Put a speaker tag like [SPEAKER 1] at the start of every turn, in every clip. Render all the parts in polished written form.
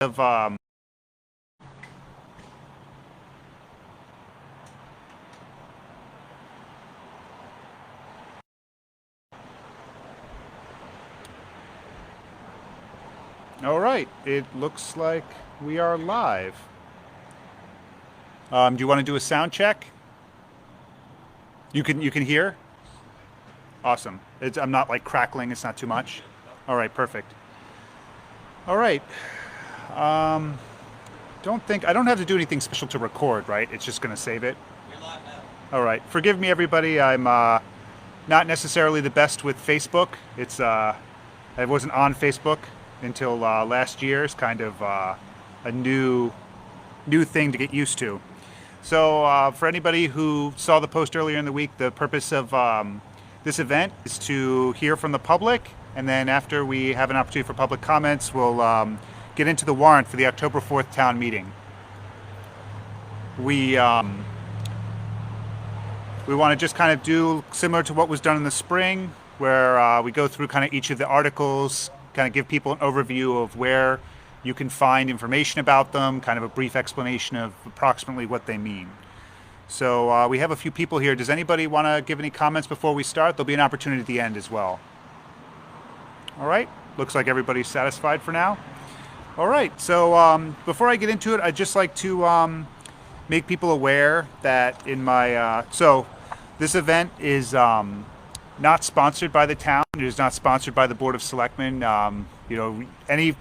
[SPEAKER 1] of all right, it looks like we are live. Do you want to do a sound check? You can hear? Awesome. I'm not like crackling, it's not too much. All right, perfect. All right. I don't have to do anything special to record, right? It's just going to save it.
[SPEAKER 2] You're live now.
[SPEAKER 1] All right. Forgive me, everybody. I'm not necessarily the best with Facebook. I wasn't on Facebook until last year. It's kind of a new thing to get used to. So for anybody who saw the post earlier in the week, the purpose of this event is to hear from the public, and then after we have an opportunity for public comments, we'll get into the warrant for the October 4th town meeting. We want to just kind of do similar to what was done in the spring, where we go through kind of each of the articles, kind of give people an overview of where you can find information about them, kind of a brief explanation of approximately what they mean. So we have a few people here. Does anybody want to give any comments before we start? There'll be an opportunity at the end as well. All right, looks like everybody's satisfied for now. All right, so before I get into it, I'd just like to make people aware that in my, so this event is not sponsored by the town. It is not sponsored by the Board of Selectmen. Any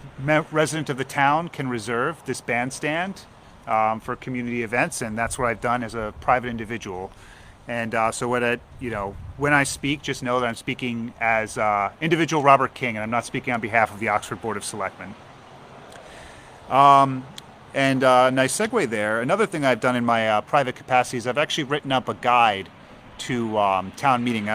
[SPEAKER 1] resident of the town can reserve this bandstand for community events, and that's what I've done as a private individual. And so when I speak, just know that I'm speaking as individual Robert King, and I'm not speaking on behalf of the Oxford Board of Selectmen. Nice segue there. Another thing I've done in my private capacity is I've actually written up a guide to town meeting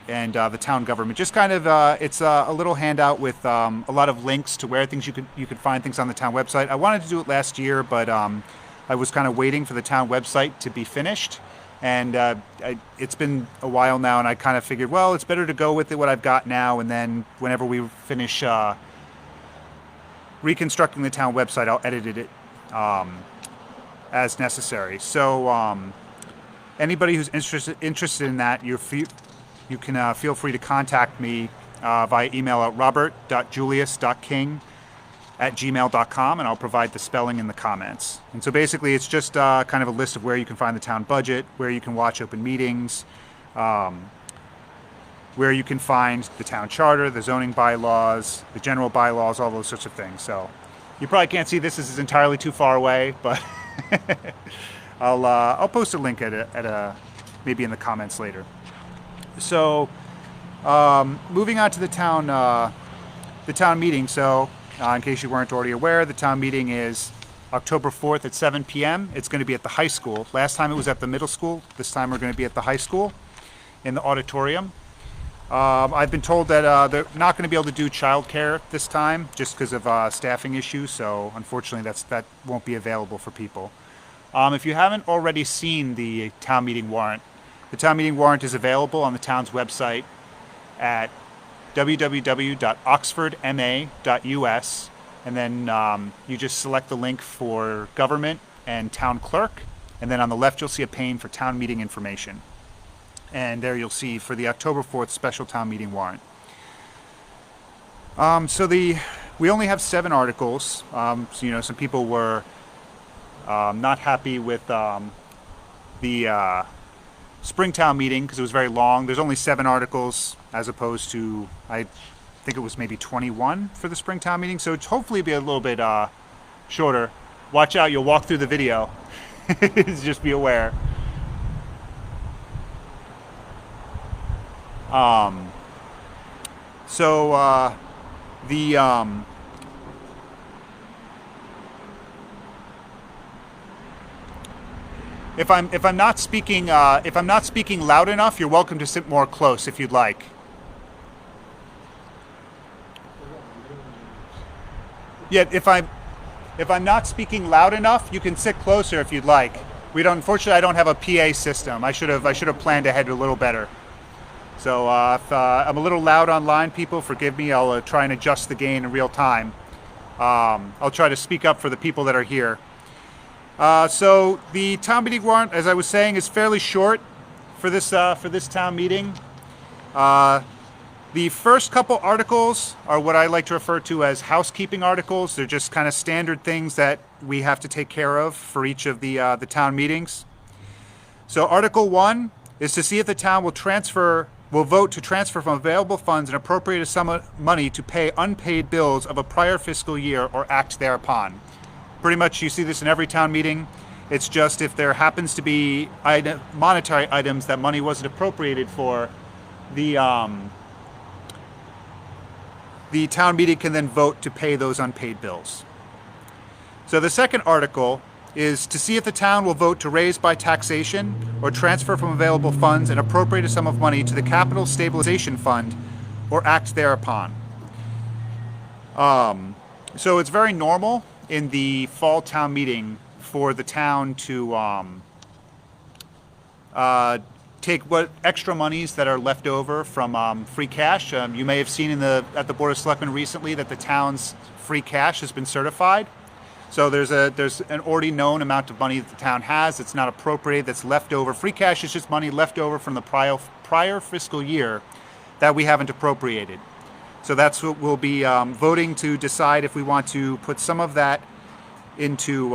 [SPEAKER 1] and the town government. Just kind of, it's a little handout with a lot of links to where you could find things on the town website. I wanted to do it last year, but I was kind of waiting for the town website to be finished. And it's been a while now, and I kind of figured, well, it's better to go with what I've got now, and then whenever we finish reconstructing the town website, I'll edit it as necessary. So anybody who's interested in that, you can feel free to contact me via email at robert.julius.king@gmail.com, and I'll provide the spelling in the comments. And so basically it's just kind of a list of where you can find the town budget, where you can watch open meetings, where you can find the town charter, the zoning bylaws, the general bylaws, all those sorts of things. So you probably can't see this is entirely too far away, but I'll post a link at maybe in the comments later. So moving on to the town meeting. So in case you weren't already aware, the town meeting is October 4th at 7 p.m. It's going to be at the high school. Last time it was at the middle school. This time we're going to be at the high school in the auditorium. I've been told that they're not going to be able to do childcare this time just because of staffing issues. So unfortunately that won't be available for people. If you haven't already seen the town meeting warrant, the town meeting warrant is available on the town's website at www.oxfordma.us, and then you just select the link for government and town clerk, and then on the left you'll see a pane for town meeting information, and there you'll see for the October 4th special town meeting warrant. We only have 7 articles. Some people were not happy with the Springtown meeting because it was very long. There's only 7 articles as opposed to, I think it was maybe 21 for the Springtown meeting. So it's hopefully be a little bit shorter. Watch out, you'll walk through the video. Just be aware. If I'm not speaking loud enough, you're welcome to sit more close if you'd like. Yeah, if I'm not speaking loud enough, you can sit closer if you'd like. Unfortunately, I don't have a PA system. I should have planned ahead a little better. So if I'm a little loud online, people, forgive me. I'll try and adjust the gain in real time. I'll try to speak up for the people that are here. So the town meeting warrant, as I was saying, is fairly short for this town meeting. The first couple articles are what I like to refer to as housekeeping articles. They're just kind of standard things that we have to take care of for each of the town meetings. So Article 1 is to see if the town will vote to transfer from available funds an appropriate sum of money to pay unpaid bills of a prior fiscal year or act thereupon. Pretty much you see this in every town meeting. It's just if there happens to be monetary items that money wasn't appropriated for, the town meeting can then vote to pay those unpaid bills. So the second article is to see if the town will vote to raise by taxation or transfer from available funds an appropriate sum of money to the Capital Stabilization Fund or act thereupon. So it's very normal in the fall town meeting for the town to take what extra monies that are left over from free cash. You may have seen at the Board of Selectmen recently that the town's free cash has been certified. So there's an already known amount of money that the town has that's not appropriated, that's left over. Free cash is just money left over from the prior fiscal year that we haven't appropriated. So that's what we'll be voting to decide if we want to put some of that into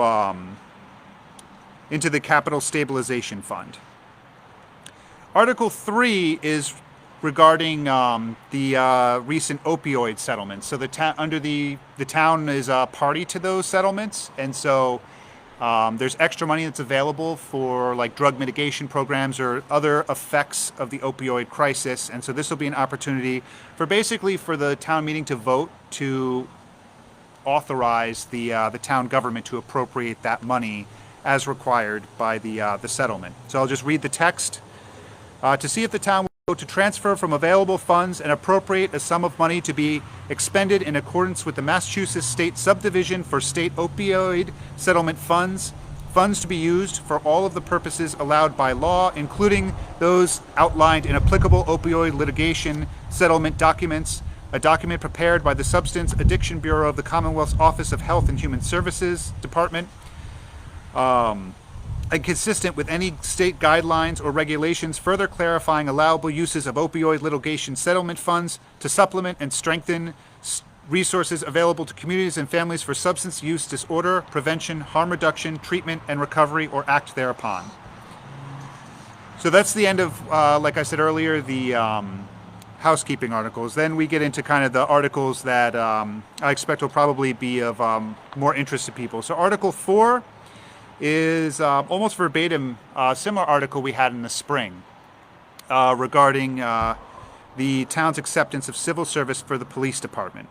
[SPEAKER 1] the Capital Stabilization Fund. Article 3 is regarding the recent opioid settlements. So the town is a party to those settlements, and so there's extra money that's available for like drug mitigation programs or other effects of the opioid crisis. And so this will be an opportunity for the town meeting to vote to authorize the town government to appropriate that money as required by the settlement. So I'll just read the text. To see if the town will vote to transfer from available funds and appropriate a sum of money to be expended in accordance with the Massachusetts State Subdivision for State Opioid Settlement Funds, funds to be used for all of the purposes allowed by law, including those outlined in applicable opioid litigation settlement documents, a document prepared by the Substance Addiction Bureau of the Commonwealth's Office of Health and Human Services Department, and consistent with any state guidelines or regulations further clarifying allowable uses of opioid litigation settlement funds to supplement and strengthen resources available to communities and families for substance use disorder, prevention, harm reduction, treatment, and recovery, or act thereupon. So that's the end of, like I said earlier, the housekeeping articles. Then we get into kind of the articles that I expect will probably be of more interest to people. So Article 4 is almost verbatim a similar article we had in the spring regarding the town's acceptance of civil service for the police department.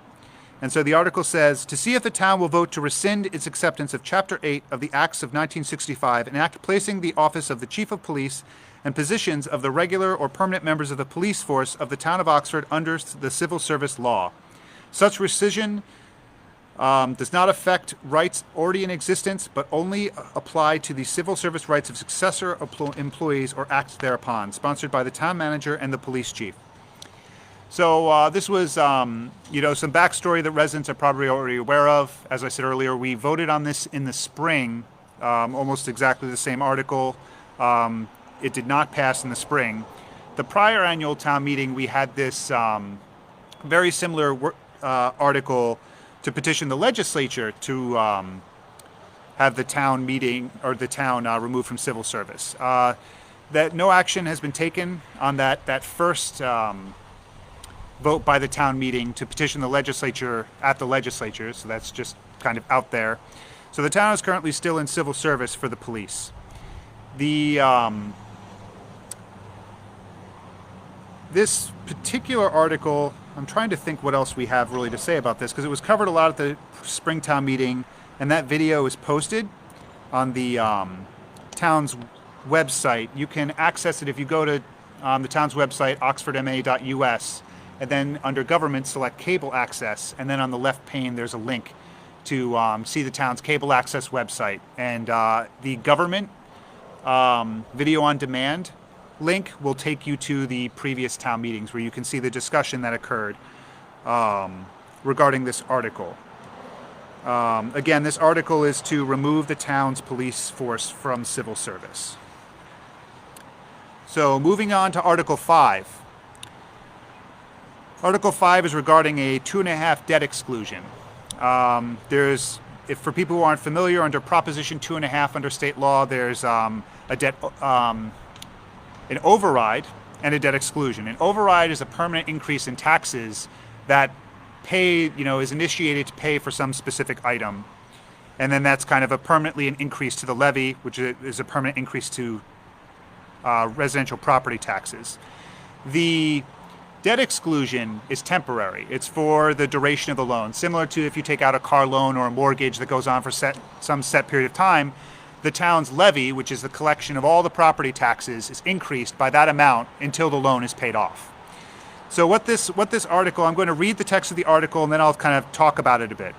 [SPEAKER 1] And so the article says, to see if the town will vote to rescind its acceptance of Chapter 8 of the Acts of 1965, an act placing the office of the Chief of Police and positions of the regular or permanent members of the police force of the town of Oxford under the civil service law. Such rescission does not affect rights already in existence, but only apply to the civil service rights of successor employees or acts thereupon, sponsored by the town manager and the police chief. So this was, some backstory that residents are probably already aware of. As I said earlier, we voted on this in the spring, almost exactly the same article. It did not pass in the spring. The prior annual town meeting, we had this very similar article to petition the legislature to have the town meeting or the town removed from civil service. That no action has been taken on that first vote by the town meeting to petition the legislature at the legislature, so that's just kind of out there. So the town is currently still in civil service for the police. This particular article, I'm trying to think what else we have really to say about this, because it was covered a lot at the Springtown meeting, and that video is posted on the town's website. You can access it if you go to the town's website, oxfordma.us, and then under Government, select Cable Access, and then on the left pane there's a link to see the town's cable access website. And the Government video on demand link will take you to the previous town meetings where you can see the discussion that occurred regarding this article. Again, this article is to remove the town's police force from civil service. So moving on to Article 5. Article 5 is regarding a 2.5 debt exclusion. For people who aren't familiar, under Proposition 2.5 under state law, there's an override and a debt exclusion. An override is a permanent increase in taxes that is initiated to pay for some specific item. And then that's kind of permanently an increase to the levy, which is a permanent increase to residential property taxes. The debt exclusion is temporary. It's for the duration of the loan. Similar to if you take out a car loan or a mortgage that goes on for some set period of time, the town's levy, which is the collection of all the property taxes, is increased by that amount until the loan is paid off. So what this article, I'm going to read the text of the article and then I'll kind of talk about it a bit.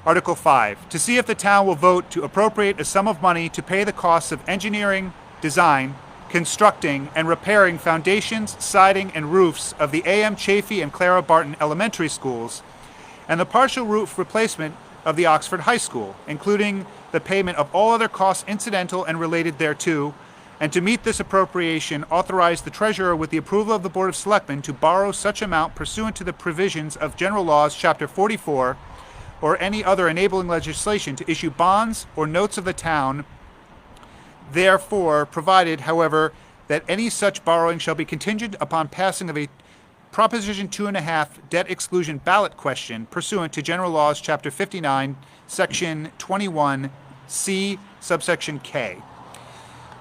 [SPEAKER 1] Article 5, to see if the town will vote to appropriate a sum of money to pay the costs of engineering, design, constructing, and repairing foundations, siding, and roofs of the A.M. Chafee and Clara Barton elementary schools, and the partial roof replacement of the Oxford High School, including the payment of all other costs incidental and related thereto, and to meet this appropriation, authorize the treasurer with the approval of the Board of Selectmen to borrow such amount pursuant to the provisions of General Laws, Chapter 44, or any other enabling legislation to issue bonds or notes of the town. Therefore, provided, however, that any such borrowing shall be contingent upon passing of a Proposition 2.5 debt exclusion ballot question pursuant to General Laws, Chapter 59, Section 21, C, subsection K.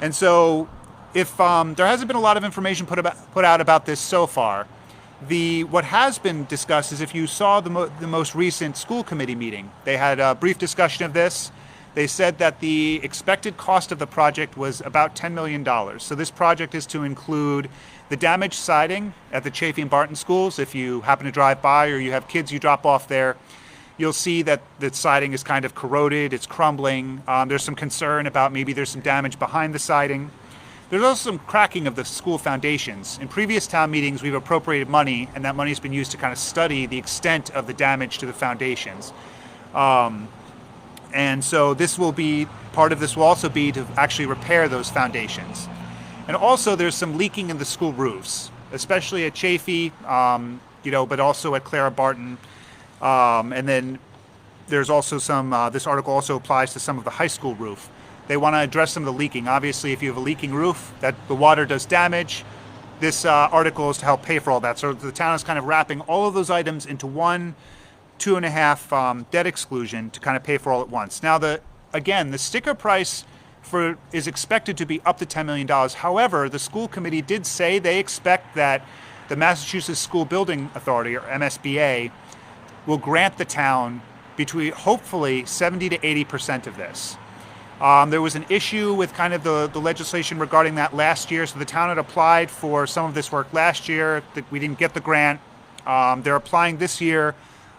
[SPEAKER 1] And so, if there hasn't been a lot of information put out about this so far, what has been discussed is if you saw the most recent school committee meeting, they had a brief discussion of this. They said that the expected cost of the project was about $10 million. So this project is to include the damaged siding at the Chafee and Barton schools. If you happen to drive by or you have kids you drop off there, you'll see that the siding is kind of corroded, it's crumbling. There's some concern about maybe there's some damage behind the siding. There's also some cracking of the school foundations. In previous town meetings, we've appropriated money, and that money has been used to kind of study the extent of the damage to the foundations. And so part of this will also be to actually repair those foundations. And also there's some leaking in the school roofs, especially at Chafee, but also at Clara Barton. And then there's also this article also applies to some of the high school roof. They want to address some of the leaking. Obviously, if you have a leaking roof, that the water does damage. This article is to help pay for all that. So the town is kind of wrapping all of those items into one 2.5 debt exclusion to kind of pay for all at once. Now, the sticker price is expected to be up to $10 million. However, the school committee did say they expect that the Massachusetts School Building Authority, or MSBA, will grant the town between hopefully 70 to 80% of this. There was an issue with kind of the legislation regarding that last year. So the town had applied for some of this work last year. We didn't get the grant. They're applying this year.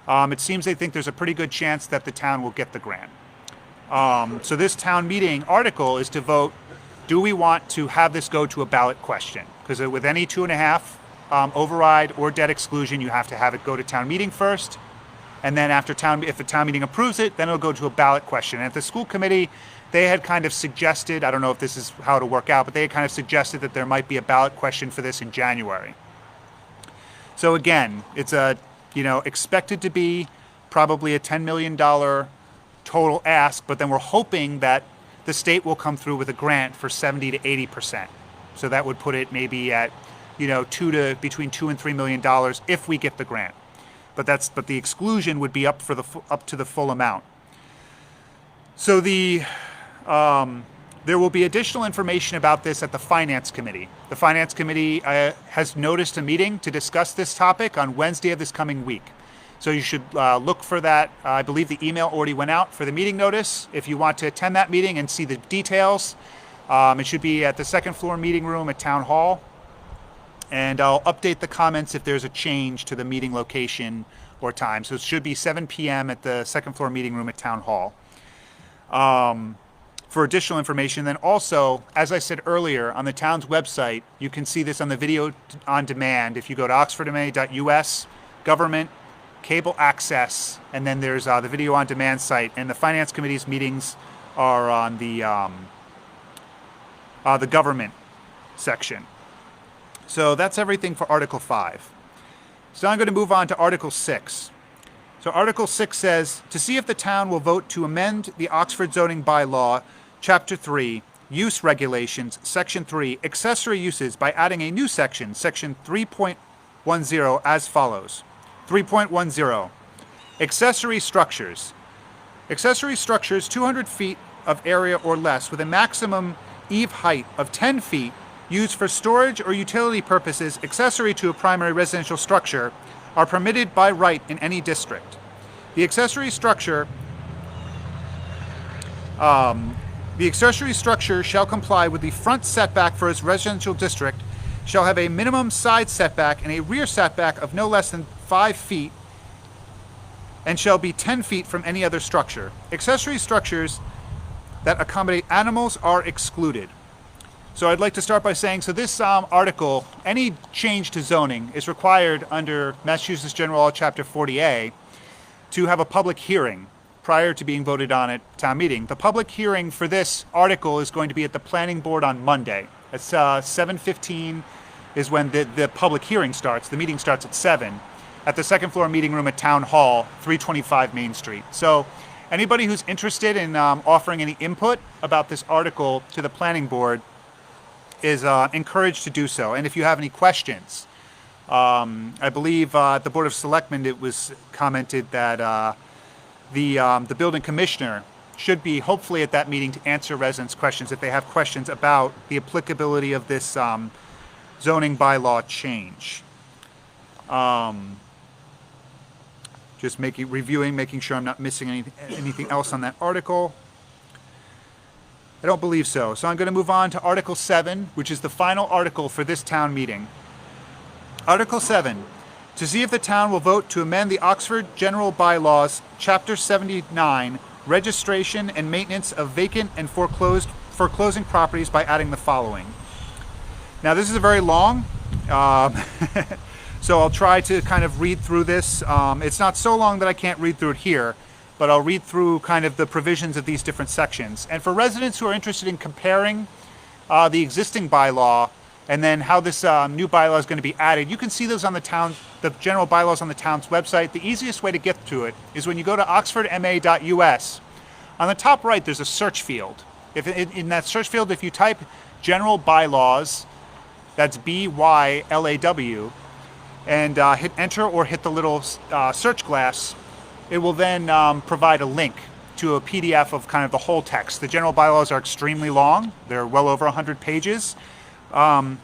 [SPEAKER 1] It seems they think there's a pretty good chance that the town will get the grant. So this town meeting article is to vote, do we want to have this go to a ballot question? Because with any 2.5 override or debt exclusion, you have to have it go to town meeting first. And then if the town meeting approves it, then it'll go to a ballot question. And at the school committee, they had kind of suggested, I don't know if this is how it'll work out, but they had kind of suggested that there might be a ballot question for this in January. So again, it's expected to be probably a $10 million total ask, but then we're hoping that the state will come through with a grant for 70 to 80%. So that would put it maybe at, between $2 and $3 million if we get the grant. But the exclusion would be up to the full amount. So there will be additional information about this at the Finance Committee. The Finance Committee has noticed a meeting to discuss this topic on Wednesday of this coming week. So you should look for that. I believe the email already went out for the meeting notice. If you want to attend that meeting and see the details, it should be at the second floor meeting room at Town Hall. And I'll update the comments if there's a change to the meeting location or time. So it should be 7 p.m. at the second floor meeting room at Town Hall. For additional information, then also, as I said earlier, on the town's website, you can see this on the video on demand. If you go to oxfordma.us, government, cable access, and then there's the video on demand site. And the Finance Committee's meetings are on the government section. So that's everything for Article 5. So now I'm going to move on to Article 6. So Article 6 says, to see if the town will vote to amend the Oxford zoning bylaw, Chapter 3, Use Regulations, Section 3, Accessory Uses, by adding a new section, Section 3.10, as follows. 3.10, Accessory Structures. Accessory structures 200 feet of area or less with a maximum eave height of 10 feet used for storage or utility purposes accessory to a primary residential structure are permitted by right in any district. The accessory structure shall comply with the front setback for its residential district, shall have a minimum side setback and a rear setback of no less than 5 feet, and shall be 10 feet from any other structure. Accessory structures that accommodate animals are excluded. So I'd like to start by saying, so this article, any change to zoning is required under Massachusetts General Law, Chapter 40A, to have a public hearing prior to being voted on at town meeting. The public hearing for this article is going to be at the Planning Board on Monday. It's 7:15 is when the public hearing starts. The meeting starts at 7 at the second floor meeting room at Town Hall, 325 Main Street. So anybody who's interested in offering any input about this article to the Planning Board is encouraged to do so. And if you have any questions, I believe at the Board of Selectmen it was commented that the building commissioner should be hopefully at that meeting to answer residents' questions if they have questions about the applicability of this zoning bylaw change. Just making sure I'm not missing anything else on that article. I don't believe so. So I'm going to move on to Article 7, which is the final article for this town meeting. Article 7, to see if the town will vote to amend the Oxford General Bylaws, Chapter 79, Registration and Maintenance of Vacant and Foreclosing Properties by adding the following. Now this is a very long, so I'll try to kind of read through this. It's not so long that I can't read through it here, but I'll read through kind of the provisions of these different sections. And for residents who are interested in comparing the existing bylaw and then how this new bylaw is going to be added, you can see those on the general bylaws on the town's website. The easiest way to get to it is when you go to oxfordma.us. On the top right, there's a search field. If in that search field, if you type general bylaws, that's BYLAW, and hit enter or hit the little search glass, it will then provide a link to a PDF of kind of the whole text. The general bylaws are extremely long. They're well over 100 pages. But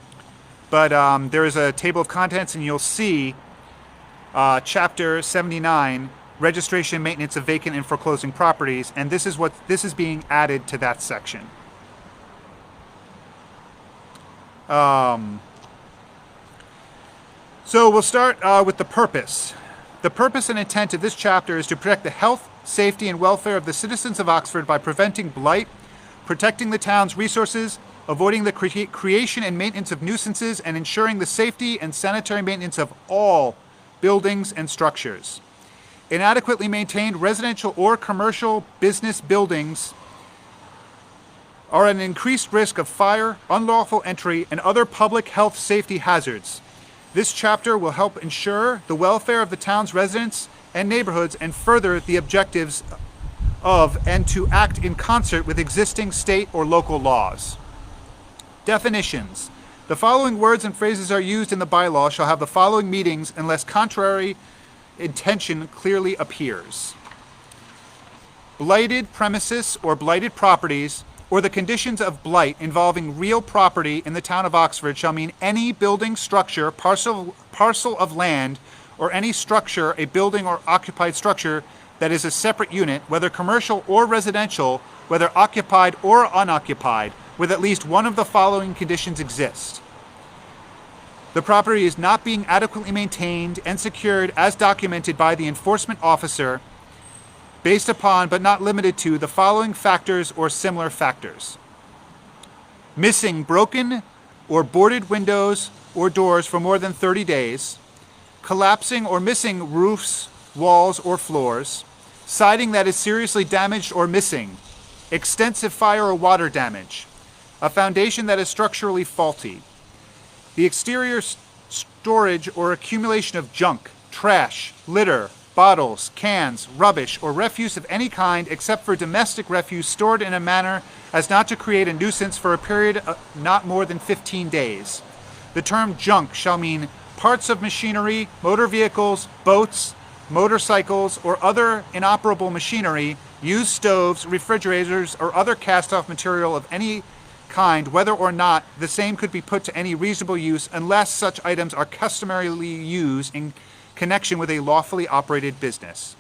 [SPEAKER 1] there is a table of contents, and you'll see Chapter 79, Registration and Maintenance of Vacant and Foreclosing Properties, and this is being added to that section. So we'll start with the purpose. The purpose and intent of this chapter is to protect the health, safety, and welfare of the citizens of Oxford by preventing blight, protecting the town's resources, avoiding the creation and maintenance of nuisances, and ensuring the safety and sanitary maintenance of all buildings and structures. Inadequately maintained residential or commercial business buildings are at an increased risk of fire, unlawful entry, and other public health safety hazards. This chapter will help ensure the welfare of the town's residents and neighborhoods and further the objectives of and to act in concert with existing state or local laws. Definitions. The following words and phrases are used in the bylaw shall have the following meanings unless contrary intention clearly appears. Blighted premises or blighted properties or the conditions of blight involving real property in the town of Oxford shall mean any building, structure, parcel of land, or any structure, a building or occupied structure that is a separate unit, whether commercial or residential, whether occupied or unoccupied, with at least one of the following conditions exist. The property is not being adequately maintained and secured as documented by the enforcement officer based upon, but not limited to, the following factors or similar factors. Missing broken or boarded windows or doors for more than 30 days, collapsing or missing roofs walls, or floors, siding that is seriously damaged or missing, extensive fire or water damage, a foundation that is structurally faulty, the exterior storage or accumulation of junk, trash, litter, bottles, cans, rubbish, or refuse of any kind except for domestic refuse stored in a manner as not to create a nuisance for a period of not more than 15 days. The term junk shall mean parts of machinery, motor vehicles, boats, motorcycles, or other inoperable machinery, used stoves, refrigerators, or other cast-off material of any kind, whether or not the same could be put to any reasonable use unless such items are customarily used in connection with a lawfully operated business.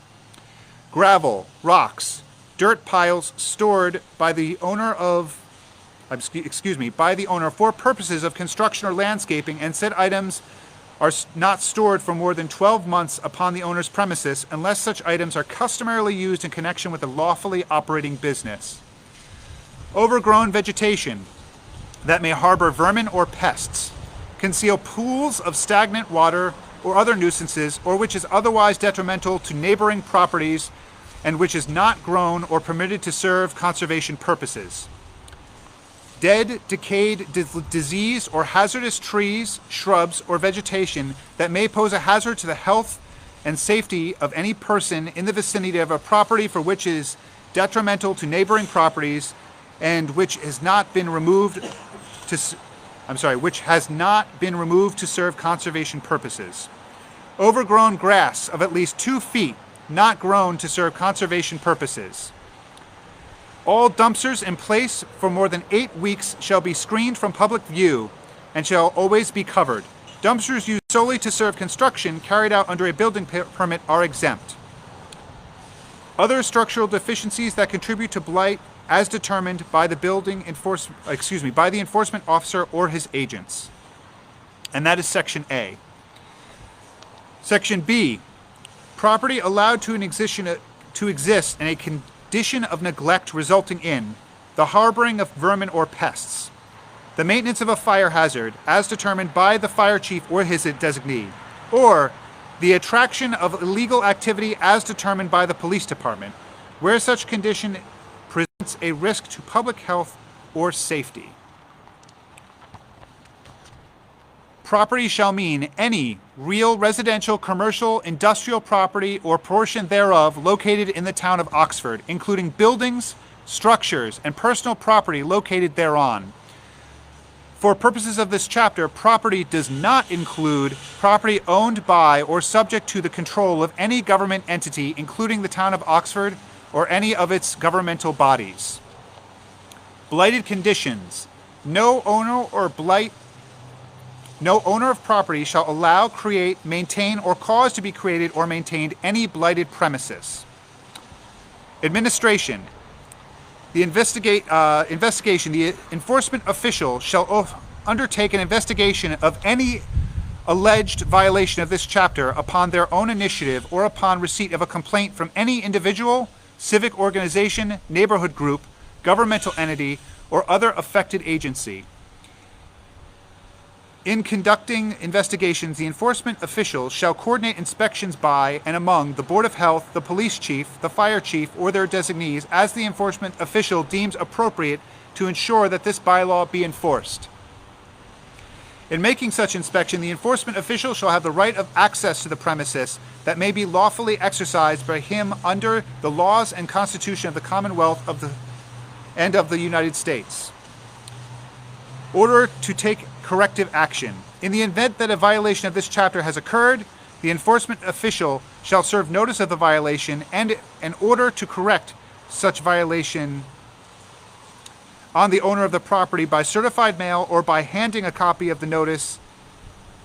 [SPEAKER 1] Gravel, rocks, dirt piles stored by the owner for purposes of construction or landscaping, and said items are not stored for more than 12 months upon the owner's premises unless such items are customarily used in connection with a lawfully operating business. Overgrown vegetation that may harbor vermin or pests, conceal pools of stagnant water or other nuisances, or which is otherwise detrimental to neighboring properties and which is not grown or permitted to serve conservation purposes. Dead, decayed, diseased, or hazardous trees, shrubs, or vegetation that may pose a hazard to the health and safety of any person in the vicinity of a property for which is detrimental to neighboring properties and which has not been removed to serve conservation purposes. Overgrown grass of at least 2 feet, not grown to serve conservation purposes. All dumpsters in place for more than 8 weeks shall be screened from public view and shall always be covered. Dumpsters used solely to serve construction carried out under a building permit are exempt. Other structural deficiencies that contribute to blight as determined by the enforcement officer or his agents. And that is Section A. Section B. Property allowed to exist in a condition of neglect resulting in the harboring of vermin or pests, the maintenance of a fire hazard as determined by the fire chief or his designee, or the attraction of illegal activity as determined by the police department, where such condition presents a risk to public health or safety. Property shall mean any real residential, commercial, industrial property or portion thereof located in the town of Oxford, including buildings, structures, and personal property located thereon. For purposes of this chapter, property does not include property owned by or subject to the control of any government entity, including the town of Oxford or any of its governmental bodies. Blighted conditions. No owner of property shall allow, create, maintain, or cause to be created or maintained any blighted premises. Administration. The investigation. The enforcement official shall undertake an investigation of any alleged violation of this chapter upon their own initiative or upon receipt of a complaint from any individual, civic organization, neighborhood group, governmental entity, or other affected agency. In conducting investigations, the enforcement officials shall coordinate inspections by and among the Board of Health, the police chief, the fire chief, or their designees as the enforcement official deems appropriate to ensure that this bylaw be enforced. In making such inspection, the enforcement official shall have the right of access to the premises that may be lawfully exercised by him under the laws and Constitution of the Commonwealth of the United States. Order to take corrective action. In the event that a violation of this chapter has occurred, the enforcement official shall serve notice of the violation and an order to correct such violation on the owner of the property by certified mail or by handing a copy of the notice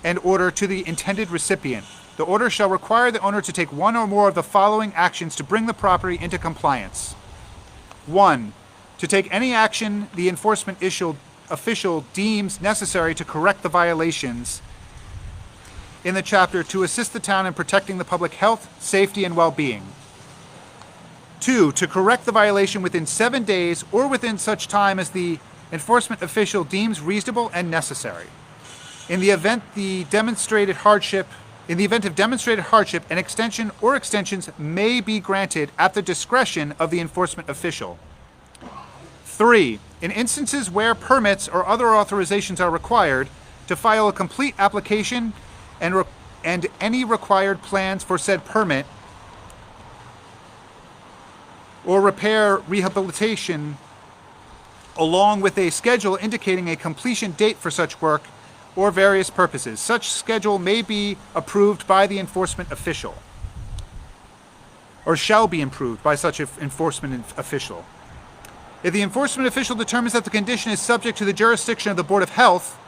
[SPEAKER 1] and order to the intended recipient. The order shall require the owner to take one or more of the following actions to bring the property into compliance. 1. To take any action the enforcement official deems necessary to correct the violations in the chapter to assist the town in protecting the public health, safety, and well-being. 2. To correct the violation within 7 days or within such time as the enforcement official deems reasonable and necessary. In the event the demonstrated hardship In the event of demonstrated hardship, an extension or extensions may be granted at the discretion of the enforcement official. 3. In instances where permits or other authorizations are required, to file a complete application and any required plans for said permit or repair rehabilitation, along with a schedule indicating a completion date for such work or various purposes. Such schedule may be approved by the enforcement official, or shall be approved by such an enforcement official. If the enforcement official determines that the condition is subject to the jurisdiction of the Board of Health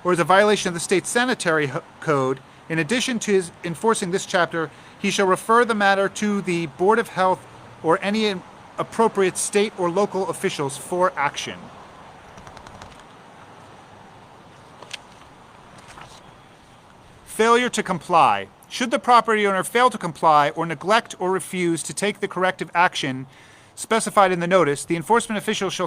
[SPEAKER 1] or is a violation of the state sanitary code, in addition to his enforcing this chapter, he shall refer the matter to the Board of Health or any appropriate state or local officials for action. Failure to comply. Should the property owner fail to comply or neglect or refuse to take the corrective action specified in the notice, the enforcement official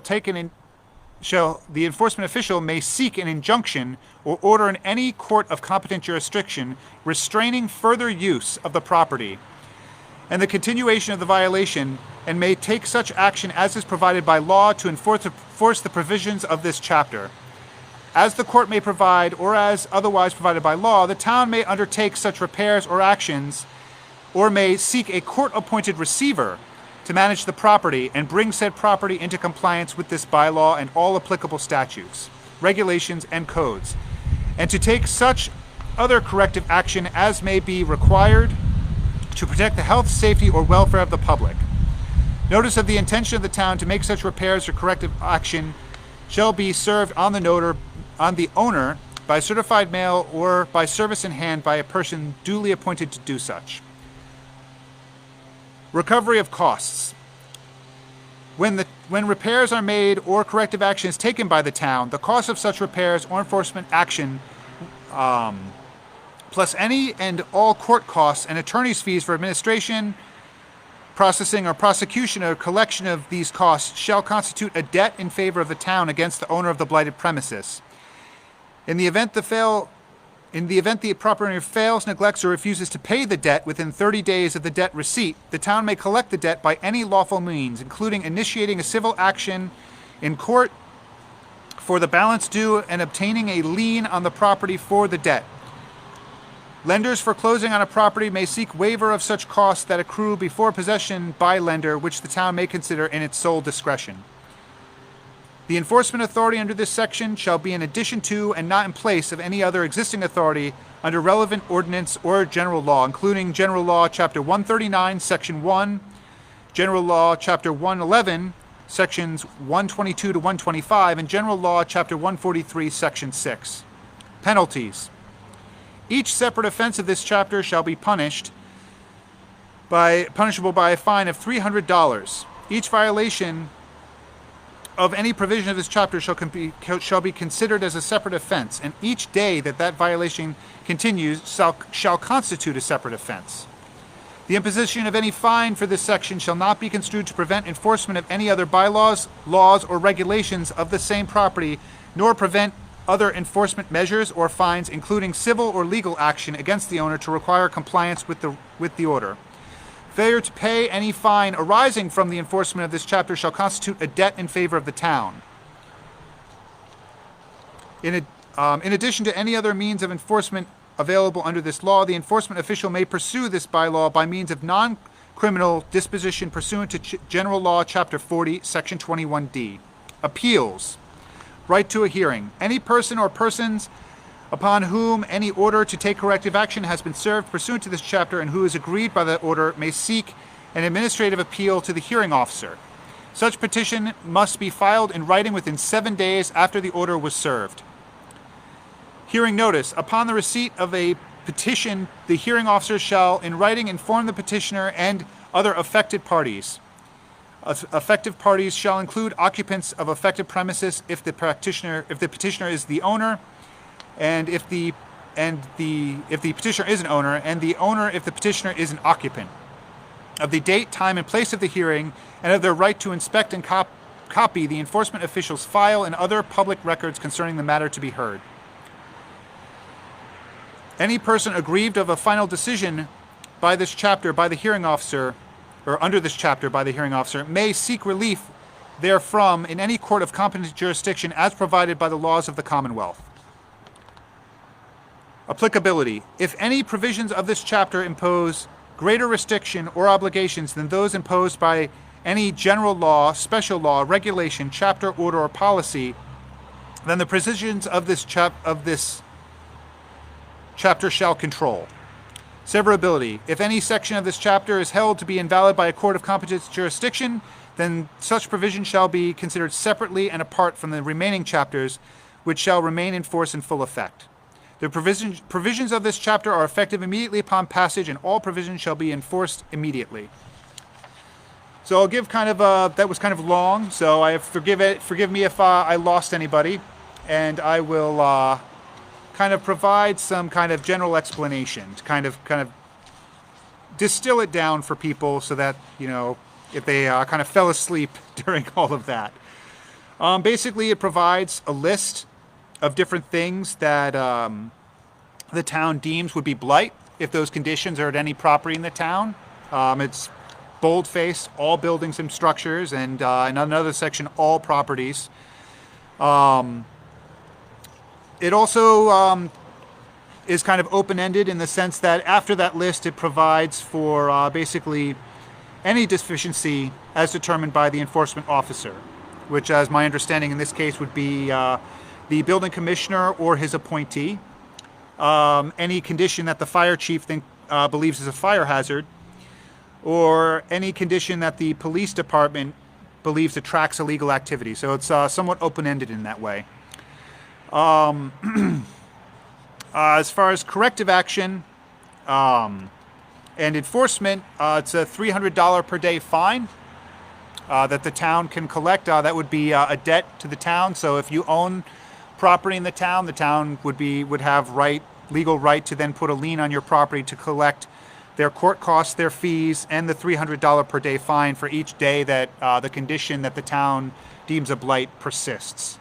[SPEAKER 1] may seek an injunction or order in any court of competent jurisdiction restraining further use of the property and the continuation of the violation, and may take such action as is provided by law to enforce the provisions of this chapter. As the court may provide, or as otherwise provided by law, the town may undertake such repairs or actions, or may seek a court-appointed receiver to manage the property and bring said property into compliance with this bylaw and all applicable statutes, regulations, and codes, and to take such other corrective action as may be required to protect the health, safety, or welfare of the public. Notice of the intention of the town to make such repairs or corrective action shall be served on the owner by certified mail or by service in hand by a person duly appointed to do such. Recovery of costs. When repairs are made or corrective action is taken by the town, the cost of such repairs or enforcement action, plus any and all court costs and attorney's fees for administration, processing, or prosecution or collection of these costs, shall constitute a debt in favor of the town against the owner of the blighted premises. In the event the property owner fails, neglects, or refuses to pay the debt within 30 days of the debt receipt, the town may collect the debt by any lawful means, including initiating a civil action in court for the balance due and obtaining a lien on the property for the debt. Lenders foreclosing on a property may seek waiver of such costs that accrue before possession by lender, which the town may consider in its sole discretion. The enforcement authority under this section shall be in addition to and not in place of any other existing authority under relevant ordinance or general law, including General Law Chapter 139, Section 1, General Law Chapter 111, Sections 122 to 125, and General Law Chapter 143, Section 6. Penalties. Each separate offense of this chapter shall be punishable by a fine of $300. Each violation of any provision of this chapter shall be considered as a separate offense, and each day that violation continues shall constitute a separate offense. The imposition of any fine for this section shall not be construed to prevent enforcement of any other bylaws, laws, or regulations of the same property, nor prevent other enforcement measures or fines, including civil or legal action against the owner to require compliance with the order. Failure to pay any fine arising from the enforcement of this chapter shall constitute a debt in favor of the town. In addition to any other means of enforcement available under this law, the enforcement official may pursue this bylaw by means of non-criminal disposition pursuant to General Law Chapter 40, Section 21D. Appeals. Right to a hearing. Any person or persons upon whom any order to take corrective action has been served pursuant to this chapter and who is aggrieved by that order may seek an administrative appeal to the hearing officer. Such petition must be filed in writing within 7 days after the order was served. Hearing notice. Upon the receipt of a petition, the hearing officer shall in writing inform the petitioner and other affected parties. Affected parties shall include occupants of affected premises if the petitioner is the owner, and if the petitioner is an owner, and the owner if the petitioner is an occupant, of the date, time, and place of the hearing, and of their right to inspect and copy the enforcement official's file and other public records concerning the matter to be heard. Any person aggrieved of a final decision by this chapter by the hearing officer, or under this chapter by the hearing officer, may seek relief therefrom in any court of competent jurisdiction as provided by the laws of the Commonwealth. Applicability. If any provisions of this chapter impose greater restriction or obligations than those imposed by any general law, special law, regulation, chapter, order, or policy, then the provisions of this chapter shall control. Severability. If any section of this chapter is held to be invalid by a court of competent jurisdiction, then such provision shall be considered separately and apart from the remaining chapters, which shall remain in force in full effect. The provisions of this chapter are effective immediately upon passage, and all provisions shall be enforced immediately. So I'll give kind of that was kind of long, so forgive me if I lost anybody, and I will kind of provide some kind of general explanation to kind of distill it down for people so that, you know, if they kind of fell asleep during all of that. Basically, it provides a list of different things that the town deems would be blight if those conditions are at any property in the town. It's bold-faced, all buildings and structures, and in another section, all properties. It also is kind of open-ended in the sense that after that list, it provides for basically any deficiency as determined by the enforcement officer, which, as my understanding in this case, would be the building commissioner or his appointee. Any condition that the fire chief believes is a fire hazard, or any condition that the police department believes attracts illegal activity. So it's somewhat open-ended in that way. As far as corrective action and enforcement, it's a $300 per day fine that the town can collect. That would be a debt to the town. So if you own property in the town would have legal right to then put a lien on your property to collect their court costs, their fees, and the $300 per day fine for each day that the condition that the town deems a blight persists.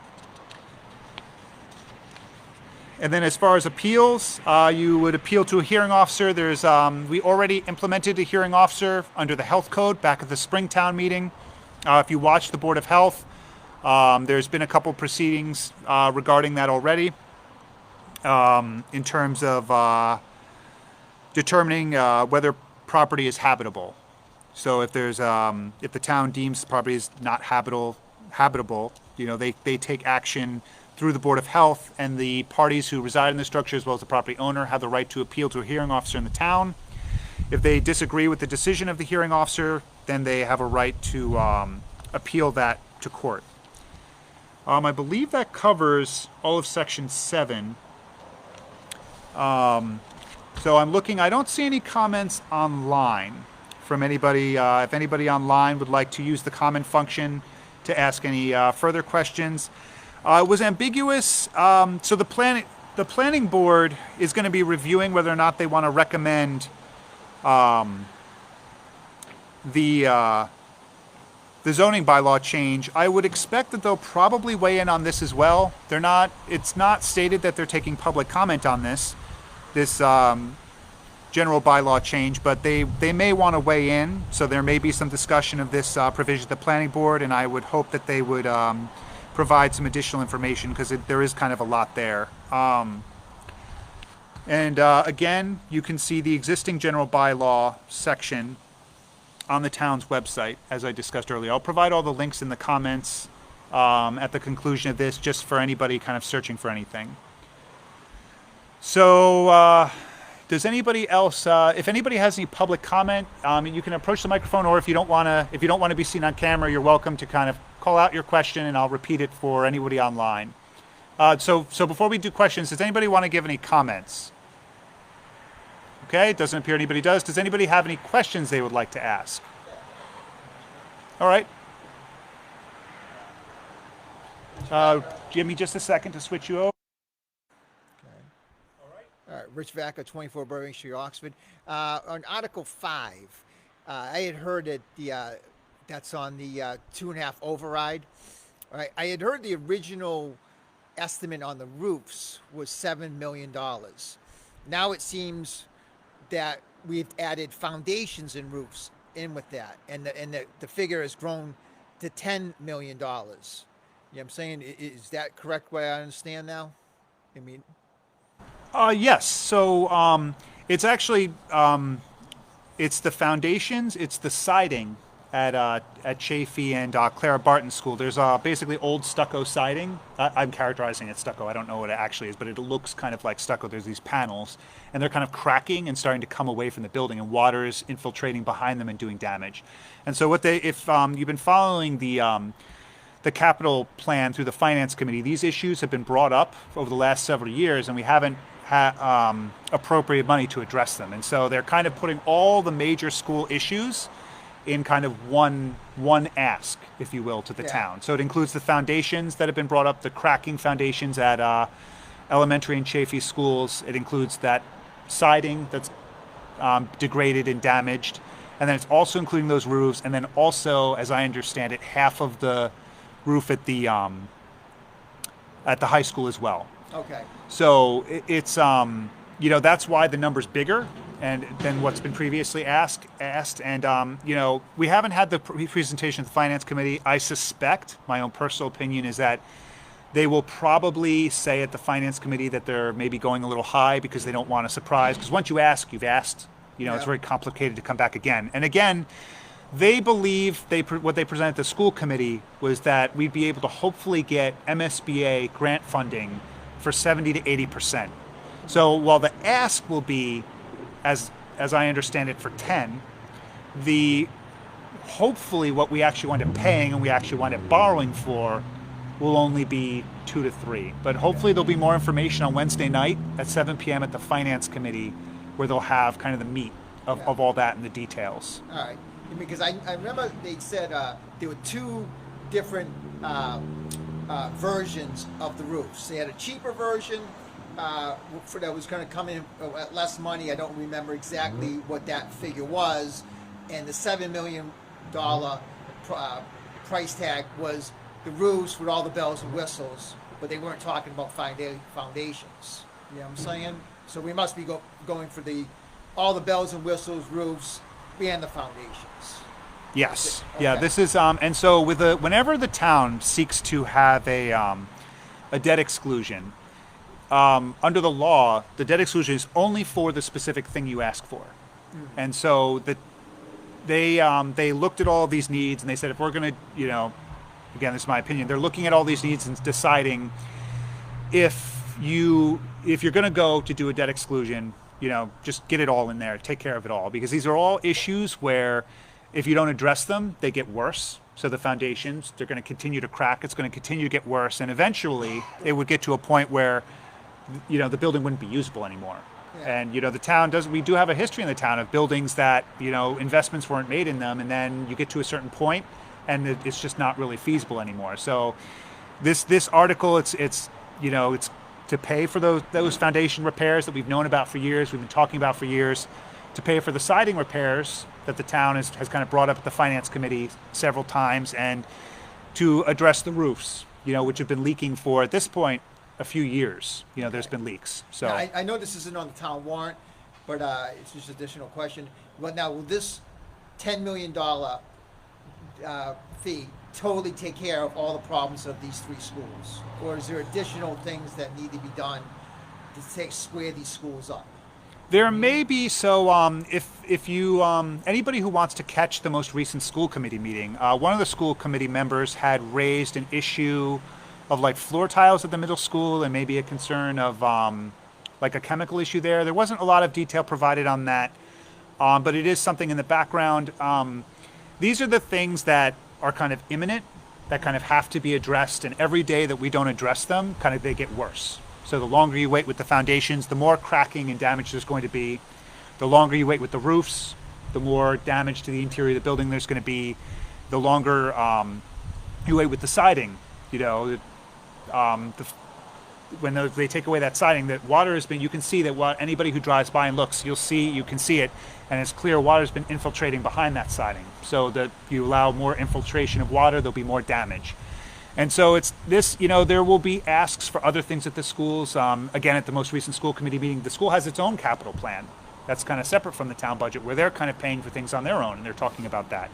[SPEAKER 1] And then as far as appeals, you would appeal to a hearing officer. We already implemented a hearing officer under the health code back at the Springtown meeting. If you watch the Board of Health, there's been a couple proceedings regarding that already in terms of determining whether property is habitable. So if the town deems the property is not habitable, you know, they take action through the Board of Health, and the parties who reside in the structure, as well as the property owner, have the right to appeal to a hearing officer in the town. If they disagree with the decision of the hearing officer, then they have a right to appeal that to court. I believe that covers all of Section 7. So I'm looking, I don't see any comments online from anybody. If anybody online would like to use the comment function to ask any further questions. It was ambiguous. So the planning board is going to be reviewing whether or not they want to recommend the zoning bylaw change. I would expect that they'll probably weigh in on this as well. It's not stated that they're taking public comment on this general bylaw change, but they may want to weigh in. So there may be some discussion of this provision at the planning board, and I would hope that they would provide some additional information, because there is kind of a lot there. Again, you can see the existing general bylaw section on the town's website, as I discussed earlier. I'll provide all the links in the comments at the conclusion of this, just for anybody kind of searching for anything. So does anybody else, if anybody has any public comment, you can approach the microphone, or if you don't want to be seen on camera, you're welcome to kind of call out your question, and I'll repeat it for anybody online. So before we do questions, does anybody want to give any comments? Okay, it doesn't appear anybody does. Does anybody have any questions they would like to ask? All right. Give me just a second to switch you over.
[SPEAKER 2] All right, Rich Vaca, 24 Burbank Street, Oxford. On Article 5, I had heard that that's on the 2.5 override. All right, I had heard the original estimate on the roofs was $7 million. Now it seems that we've added foundations and roofs in with that, and the figure has grown to $10 million. You know what I'm saying? Is that correct way I understand now? I mean,
[SPEAKER 1] Yes. So it's actually it's the foundations, it's the siding at Chafee and Clara Barton School. There's basically old stucco siding. I'm characterizing it stucco. I don't know what it actually is, but it looks kind of like stucco. There's these panels, and they're kind of cracking and starting to come away from the building, and water is infiltrating behind them and doing damage. And so, if you've been following the capital plan through the finance committee, these issues have been brought up over the last several years, and we haven't appropriate money to address them. And so they're kind of putting all the major school issues in kind of one ask, if you will, to the town. So it includes the foundations that have been brought up, the cracking foundations at elementary and Chafee schools. It includes that siding that's degraded and damaged. And then it's also including those roofs. And then also, as I understand it, half of the roof at the high school as well.
[SPEAKER 2] okay.
[SPEAKER 1] So it's that's why the number's bigger than what's been previously asked. And we haven't had the presentation of the finance committee. I suspect, my own personal opinion is that they will probably say at the finance committee that they're maybe going a little high because they don't want a surprise. Because once you ask, you've asked. It's very complicated to come back again. And again, they believe what they presented at the school committee was that we'd be able to hopefully get MSBA grant funding for 70 to 80%. So while the ask will be, as I understand it, for 10, hopefully what we actually wind up paying and we actually wind up borrowing for will only be 2 to 3. But hopefully there'll be more information on Wednesday night at 7 p.m. at the finance committee, where they'll have kind of the meat of all that and the details.
[SPEAKER 2] All right. Because I remember they said there were two different versions of the roofs. They had a cheaper version that was going to come in at less money. I don't remember exactly what that figure was. And the $7 million price tag was the roofs with all the bells and whistles, but they weren't talking about foundations. You know what I'm saying? So we must be going for all the bells and whistles, roofs, and the foundations.
[SPEAKER 1] Yes.
[SPEAKER 2] Okay.
[SPEAKER 1] Yeah. This is and so whenever the town seeks to have a debt exclusion, under the law, the debt exclusion is only for the specific thing you ask for. And so they looked at all of these needs and they said, if we're going to, again, this is my opinion, they're looking at all these needs and deciding if you're going to go to do a debt exclusion, just get it all in there, take care of it all, because these are all issues where if you don't address them, they get worse. So the foundations, they're going to continue to crack. It's going to continue to get worse. And eventually it would get to a point where, the building wouldn't be usable anymore. Yeah. And, the town we do have a history in the town of buildings that, investments weren't made in them. And then you get to a certain point and it's just not really feasible anymore. So this article, it's to pay for those foundation repairs that we've known about for years, we've been talking about for years, to pay for the siding repairs that the town has kind of brought up at the finance committee several times, and to address the roofs, which have been leaking for, at this point, a few years. There's been leaks. So
[SPEAKER 2] now, I know this isn't on the town warrant, but it's just an additional question. But now, will this $10 million fee totally take care of all the problems of these three schools? Or is there additional things that need to be done to square these schools up?
[SPEAKER 1] There may be. So if you anybody who wants to catch the most recent school committee meeting, one of the school committee members had raised an issue of like floor tiles at the middle school and maybe a concern of like a chemical issue there. There wasn't a lot of detail provided on that, but it is something in the background. These are the things that are kind of imminent, that kind of have to be addressed, and every day that we don't address them, kind of they get worse. So the longer you wait with the foundations, the more cracking and damage there's going to be. The longer you wait with the roofs, the more damage to the interior of the building there's going to be. The longer you wait with the siding, when they take away that siding, that water has been, you can see that anybody who drives by and looks, you can see it, and it's clear water's been infiltrating behind that siding. So that you allow more infiltration of water, there'll be more damage. And so it's this, there will be asks for other things at the schools. Again, at the most recent school committee meeting, the school has its own capital plan. That's kind of separate from the town budget, where they're kind of paying for things on their own, and they're talking about that.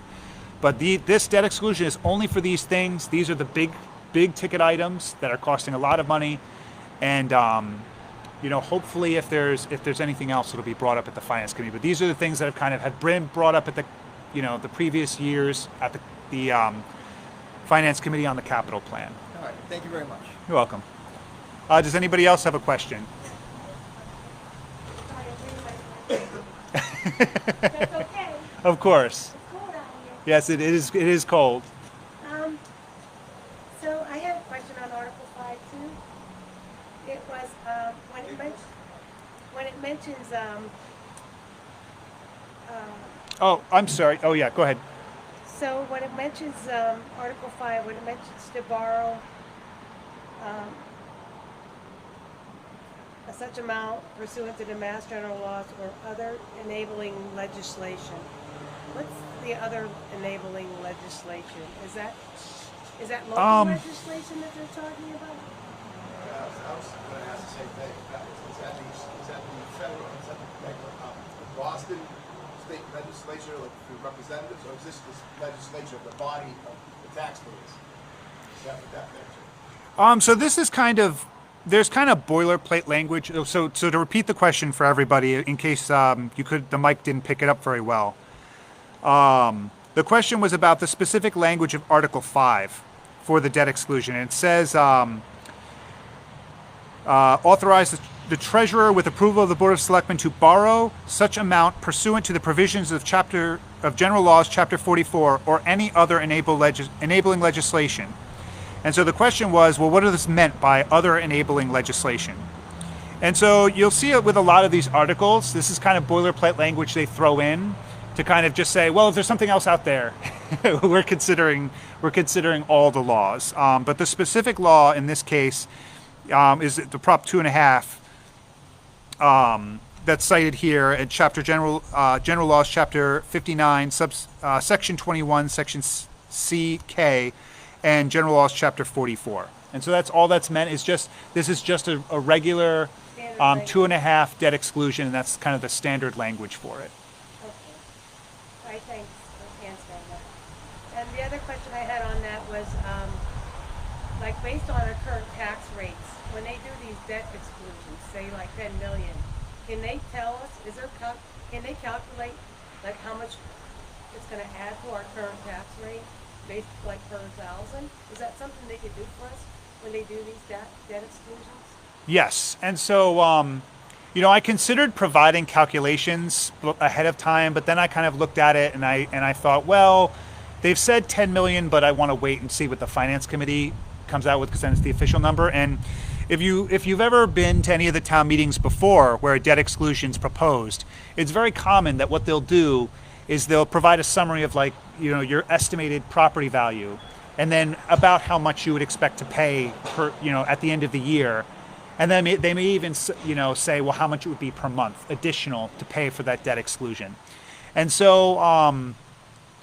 [SPEAKER 1] But this debt exclusion is only for these things. These are the big ticket items that are costing a lot of money. And, hopefully if there's anything else, it'll be brought up at the finance committee. But these are the things that have been brought up at the previous years at the finance committee on the capital plan.
[SPEAKER 2] All right, thank you very much.
[SPEAKER 1] You're welcome. Does anybody else have a question?
[SPEAKER 3] That's okay.
[SPEAKER 1] Of course.
[SPEAKER 3] It's cold out here.
[SPEAKER 1] Yes, it is. It is cold.
[SPEAKER 3] So I had a question on Article 5 too. It was when it mentions
[SPEAKER 1] Oh, I'm sorry. Oh, yeah. Go ahead.
[SPEAKER 3] so when it mentions Article 5, when it mentions to borrow such amount pursuant to the Mass General laws or other enabling legislation. What's the other enabling legislation? Is that local legislation that they're talking about?
[SPEAKER 4] I was going to ask the same thing. Is that the federal, is that the Boston state legislature, like the representatives, or is this legislature of the body of the taxpayers? Is that what that means?
[SPEAKER 1] So this is there's kind of boilerplate language. So to repeat the question for everybody, in case the mic didn't pick it up very well. The question was about the specific language of Article 5 for the debt exclusion. And it says, authorize the treasurer with approval of the Board of Selectmen to borrow such amount pursuant to the provisions of General Laws, Chapter 44, or any other enabling legislation. And so the question was, well, what is this meant by other enabling legislation? And so you'll see it with a lot of these articles. This is kind of boilerplate language they throw in to kind of just say, well, if there's something else out there, we're considering all the laws. But the specific law in this case is the Prop 2.5 that's cited here at General Laws, Chapter 59, Section 21, Section C.K., and General Laws, Chapter 44. And so that's all that's meant. This is just a regular 2.5 debt exclusion, and that's kind of the standard language for it.
[SPEAKER 3] Okay. All right, thanks for answering that. And the other question I had on that was, like based on our current tax rates, when they do these debt exclusions, say like 10 million, can they tell us, can they calculate like how much it's going to add to our current tax rate based like per thousand? Is that something they could do for us when they do these debt exclusions?
[SPEAKER 1] Yes. And so, I considered providing calculations ahead of time, but then I kind of looked at it and I thought, well, they've said 10 million, but I want to wait and see what the finance committee comes out with, because then it's the official number. And if you've ever been to any of the town meetings before where a debt exclusion is proposed, it's very common that what they'll do is they'll provide a summary of your estimated property value, and then about how much you would expect to pay at the end of the year. And then they may even, say, well, how much it would be per month additional to pay for that debt exclusion. And so,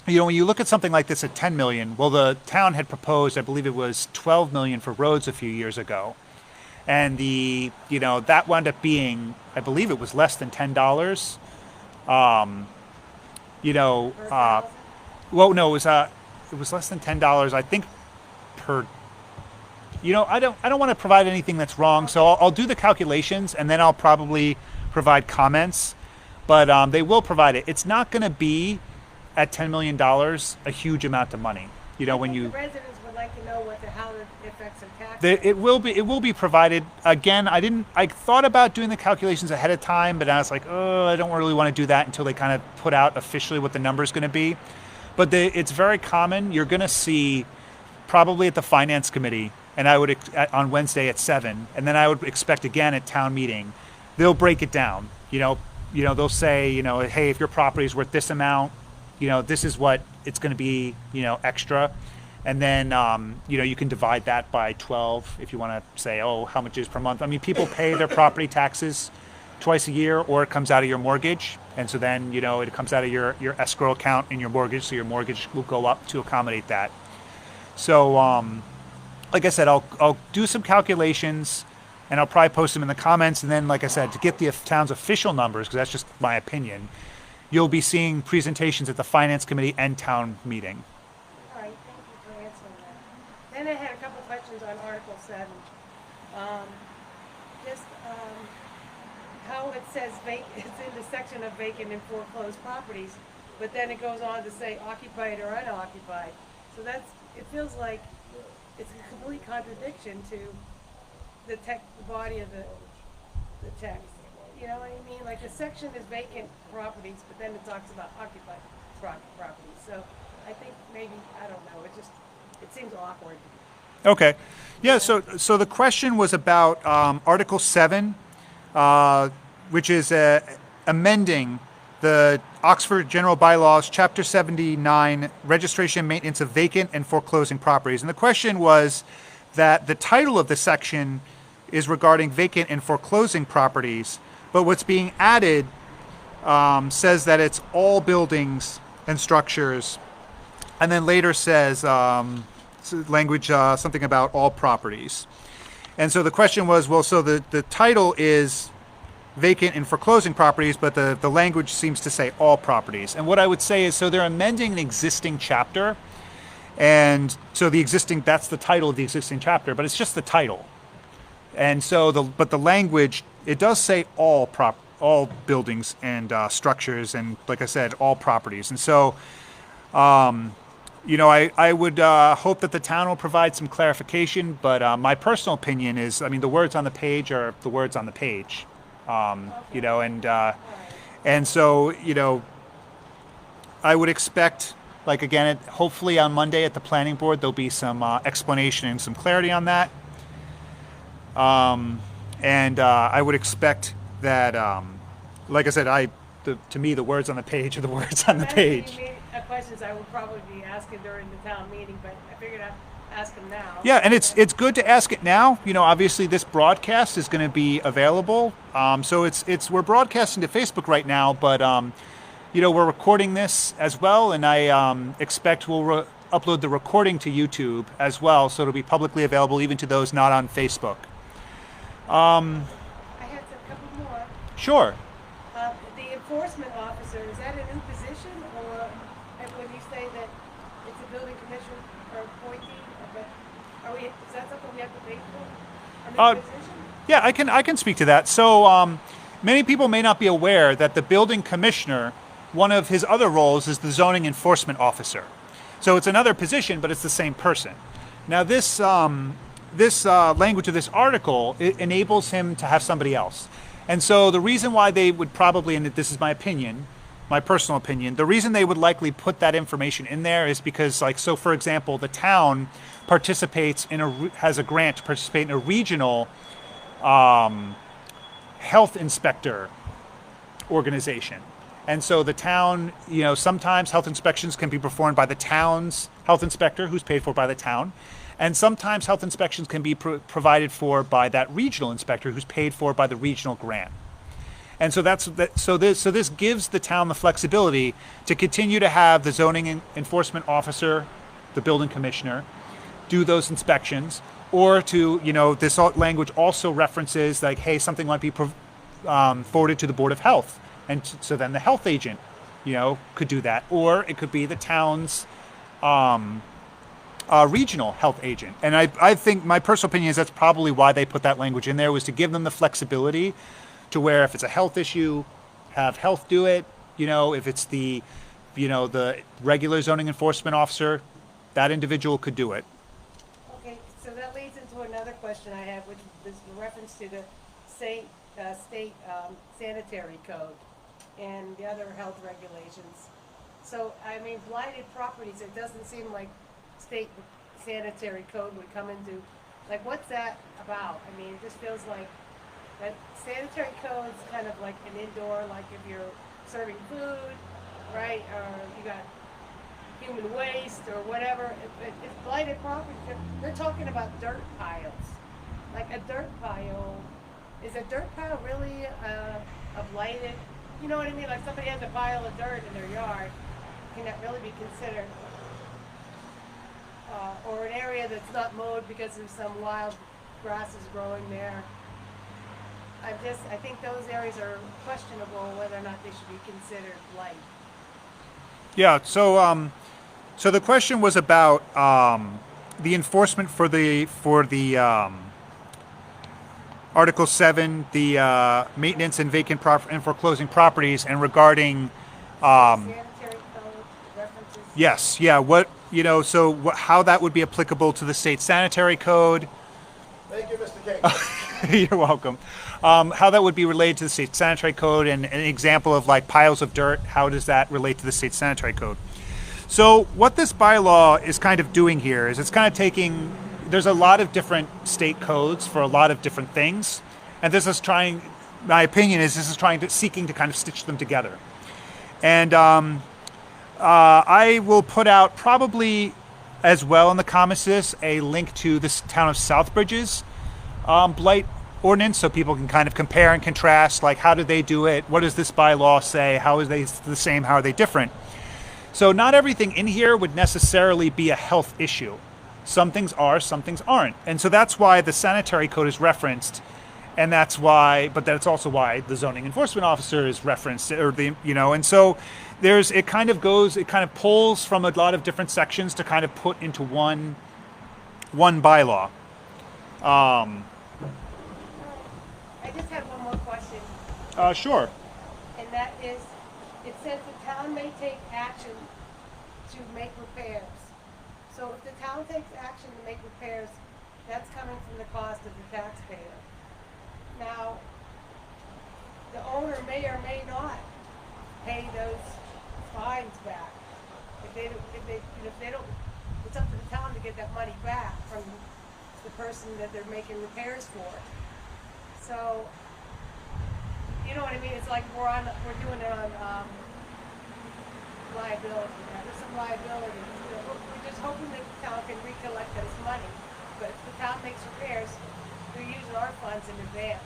[SPEAKER 1] when you look at something like this at 10 million, well, the town had proposed, I believe it was 12 million for roads a few years ago. And that wound up being, I believe it was less than $10. Well, no, it was less than $10, I think, per. I don't want to provide anything that's wrong, so I'll do the calculations and then I'll probably provide comments. But they will provide it. It's not going to be at $10 million a huge amount of money. When
[SPEAKER 3] the residents would like to know how it affects their tax.
[SPEAKER 1] It will be provided. Again, I thought about doing the calculations ahead of time, but I was like, I don't really want to do that until they kind of put out officially what the number is going to be. But it's very common. You're going to see probably at the finance committee, and I would on Wednesday at 7, and then I would expect again at town meeting, they'll break it down. They'll say, hey, if your property is worth this amount, this is what it's going to be, extra. And then, you can divide that by 12 if you want to say, how much is per month. I mean, people pay their property taxes twice a year, or it comes out of your mortgage. And so then, it comes out of your escrow account in your mortgage. So your mortgage will go up to accommodate that. So, like I said, I'll do some calculations, and I'll probably post them in the comments. And then, like I said, to get the town's official numbers, because that's just my opinion, you'll be seeing presentations at the Finance Committee and town meeting.
[SPEAKER 3] All right, thank you for answering that. Then I had a couple questions on Article 7. How it says it's in the section of vacant and foreclosed properties, but then it goes on to say occupied or unoccupied. So it feels like it's a complete contradiction to the body of the text. You know what I mean? Like the section is vacant properties, but then it talks about occupied properties. So I think maybe, I don't know, it seems awkward.
[SPEAKER 1] Okay. Yeah, so the question was about Article 7, which is amending the Oxford General Bylaws, Chapter 79, Registration and Maintenance of Vacant and Foreclosing Properties. And the question was that the title of the section is regarding vacant and foreclosing properties, but what's being added says that it's all buildings and structures, and then later says language, something about all properties. And so the question was, well, so the title is vacant and foreclosing properties, but the language seems to say all properties. And what I would say is, so they're amending an existing chapter, and so that's the title of the existing chapter, but it's just the title. And so the language, it does say all buildings and structures, and like I said, all properties. And so, I would hope that the town will provide some clarification, but my personal opinion is, I mean, the words on the page are the words on the page. And so, I would expect, like, again, hopefully on Monday at the planning board, there'll be some explanation and some clarity on that. I would expect that, like I said, to me, the words on the page are the words on the page.
[SPEAKER 3] Questions I will probably be asking during the town meeting, but I figured I'd ask them now.
[SPEAKER 1] Yeah, and it's good to ask it now. Obviously this broadcast is going to be available. So we're broadcasting to Facebook right now, but we're recording this as well, and I expect we'll upload the recording to YouTube as well, so it'll be publicly available even to those not on Facebook.
[SPEAKER 3] I had a couple more.
[SPEAKER 1] Sure.
[SPEAKER 3] The enforcement officer, is that a new position, or when you say that it's a building commissioner or appointee, is that something we have to pay for? A new position?
[SPEAKER 1] Yeah, I can speak to that. So many people may not be aware that the building commissioner, one of his other roles is the zoning enforcement officer. So it's another position, but it's the same person. Now this language of this article, it enables him to have somebody else. And so the reason why they would probably, and this is my opinion, my personal opinion, the reason they would likely put that information in there is because, so for example, the town participates has a grant to participate in a regional health inspector organization. And so the town, sometimes health inspections can be performed by the town's health inspector, who's paid for by the town. And sometimes health inspections can be provided for by that regional inspector, who's paid for by the regional grant. And so this gives the town the flexibility to continue to have the zoning enforcement officer, the building commissioner, do those inspections, or to, this language also references like, hey, something might be forwarded to the Board of Health. And so then the health agent, could do that. Or it could be the town's regional health agent. And I think my personal opinion is that's probably why they put that language in there, was to give them the flexibility to where if it's a health issue, have health do it. If it's the regular zoning enforcement officer, that individual could do it.
[SPEAKER 3] Okay, so that leads into another question I have, which is in reference to the state sanitary code and the other health regulations. So, I mean, blighted properties, it doesn't seem like state sanitary code would come into, like, what's that about? I mean, it just feels like that sanitary code's kind of like an indoor, like if you're serving food, right, or you got human waste or whatever. It's blighted property. They're talking about dirt piles. Like a dirt pile, is a dirt pile really a blighted, you know what I mean? Like somebody has a pile of dirt in their yard, can that really be considered or an area that's not mowed because there's some wild grasses growing there. I think those areas are questionable whether or not they should be considered blight.
[SPEAKER 1] Yeah. So the question was about the enforcement for the Article 7, the maintenance and vacant and foreclosing properties, and regarding
[SPEAKER 3] Sanitary code references.
[SPEAKER 1] yes, yeah, what so how that would be applicable to the state sanitary code.
[SPEAKER 4] Thank you, Mr. King.
[SPEAKER 1] You're welcome. How that would be related to the state sanitary code, and an example of like piles of dirt. How does that relate to the state sanitary code? So what this bylaw is kind of doing here is it's kind of taking. There's a lot of different state codes for a lot of different things, and this is trying. My opinion is this is seeking to kind of stitch them together. And I will put out probably as well in the comments this a link to this town of Southbridge's blight ordinance, so people can kind of compare and contrast, like how did they do it, what does this bylaw say, how is they the same, how are they different. So not everything in here would necessarily be a health issue. Some things are, some things aren't, and so that's why the sanitary code is referenced, and that's also why the zoning enforcement officer is referenced, or and so it kind of pulls from a lot of different sections to kind of put into one bylaw.
[SPEAKER 3] I just have one more question,
[SPEAKER 1] Sure.
[SPEAKER 3] and that is, it says the town may take action to make repairs. So if the town takes action to make repairs, that's coming from the cost of the taxpayer. Now, the owner may or may not pay those fines back. If they don't, it's up to the town to get that money back from the person that they're making repairs for. So, you know what I mean? It's like we're doing it on liability. There's some liability. We're just hoping that the town can recollect those money. But if the town makes repairs, we're using our funds in advance.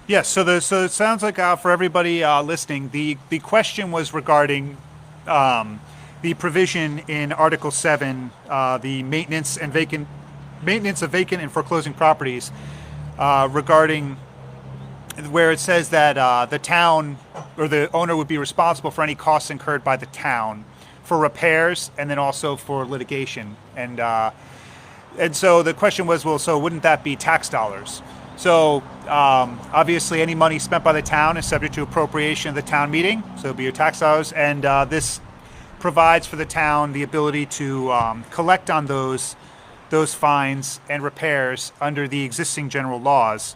[SPEAKER 1] Yes. So it sounds like for everybody listening, the question was regarding the provision in Article 7, the maintenance of vacant and foreclosing properties, regarding where it says that the town or the owner would be responsible for any costs incurred by the town for repairs and then also for litigation. And so the question was, well, so wouldn't that be tax dollars? So obviously any money spent by the town is subject to appropriation of the town meeting, so it'll be your tax dollars, and this provides for the town the ability to collect on those fines and repairs under the existing general laws.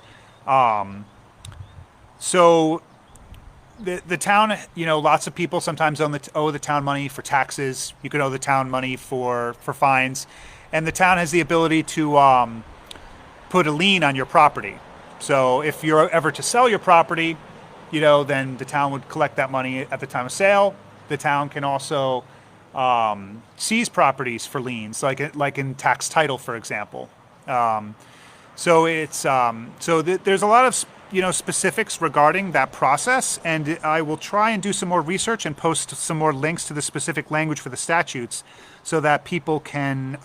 [SPEAKER 1] So the town, lots of people sometimes owe the town money for taxes. You can owe the town money for fines, and the town has the ability to put a lien on your property. So if you're ever to sell your property, then the town would collect that money at the time of sale. The town can also seize properties for liens, like in tax title, for example. So it's there's a lot of specifics regarding that process, and I will try and do some more research and post some more links to the specific language for the statutes, so that people can.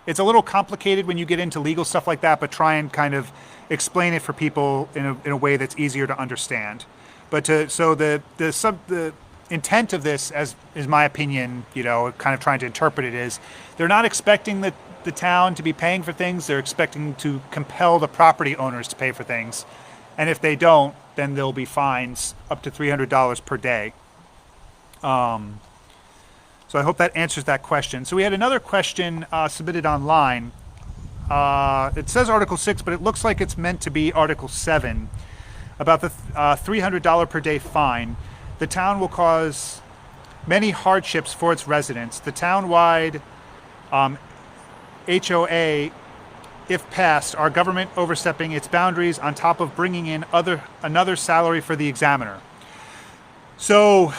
[SPEAKER 1] It's a little complicated when you get into legal stuff like that, but try and kind of explain it for people in a way that's easier to understand. But the intent of this, as is my opinion, kind of trying to interpret it, is they're not expecting the town to be paying for things. They're expecting to compel the property owners to pay for things. And if they don't, then there'll be fines up to $300 per day. So I hope that answers that question. So we had another question submitted online. It says Article 6, but it looks like it's meant to be Article 7 about the $300 per day fine. The town will cause many hardships for its residents. The town-wide HOA, if passed, our government overstepping its boundaries on top of bringing in another salary for the examiner. So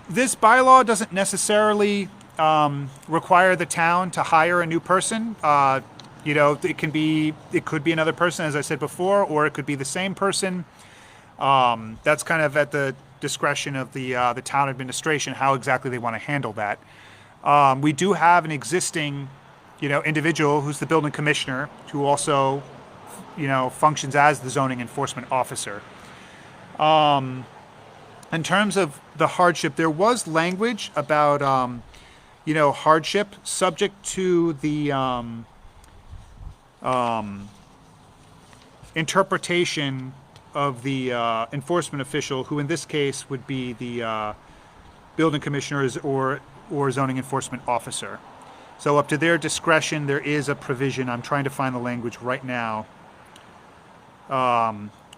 [SPEAKER 1] this bylaw doesn't necessarily require the town to hire a new person. It could be another person, as I said before, or it could be the same person. That's kind of at the discretion of the town administration, how exactly they want to handle that. We do have an existing, individual who's the building commissioner, who also, functions as the zoning enforcement officer. In terms of the hardship, there was language about, hardship subject to the interpretation of the enforcement official, who in this case would be the building commissioners or zoning enforcement officer. So up to their discretion, there is a provision. I'm trying to find the language right now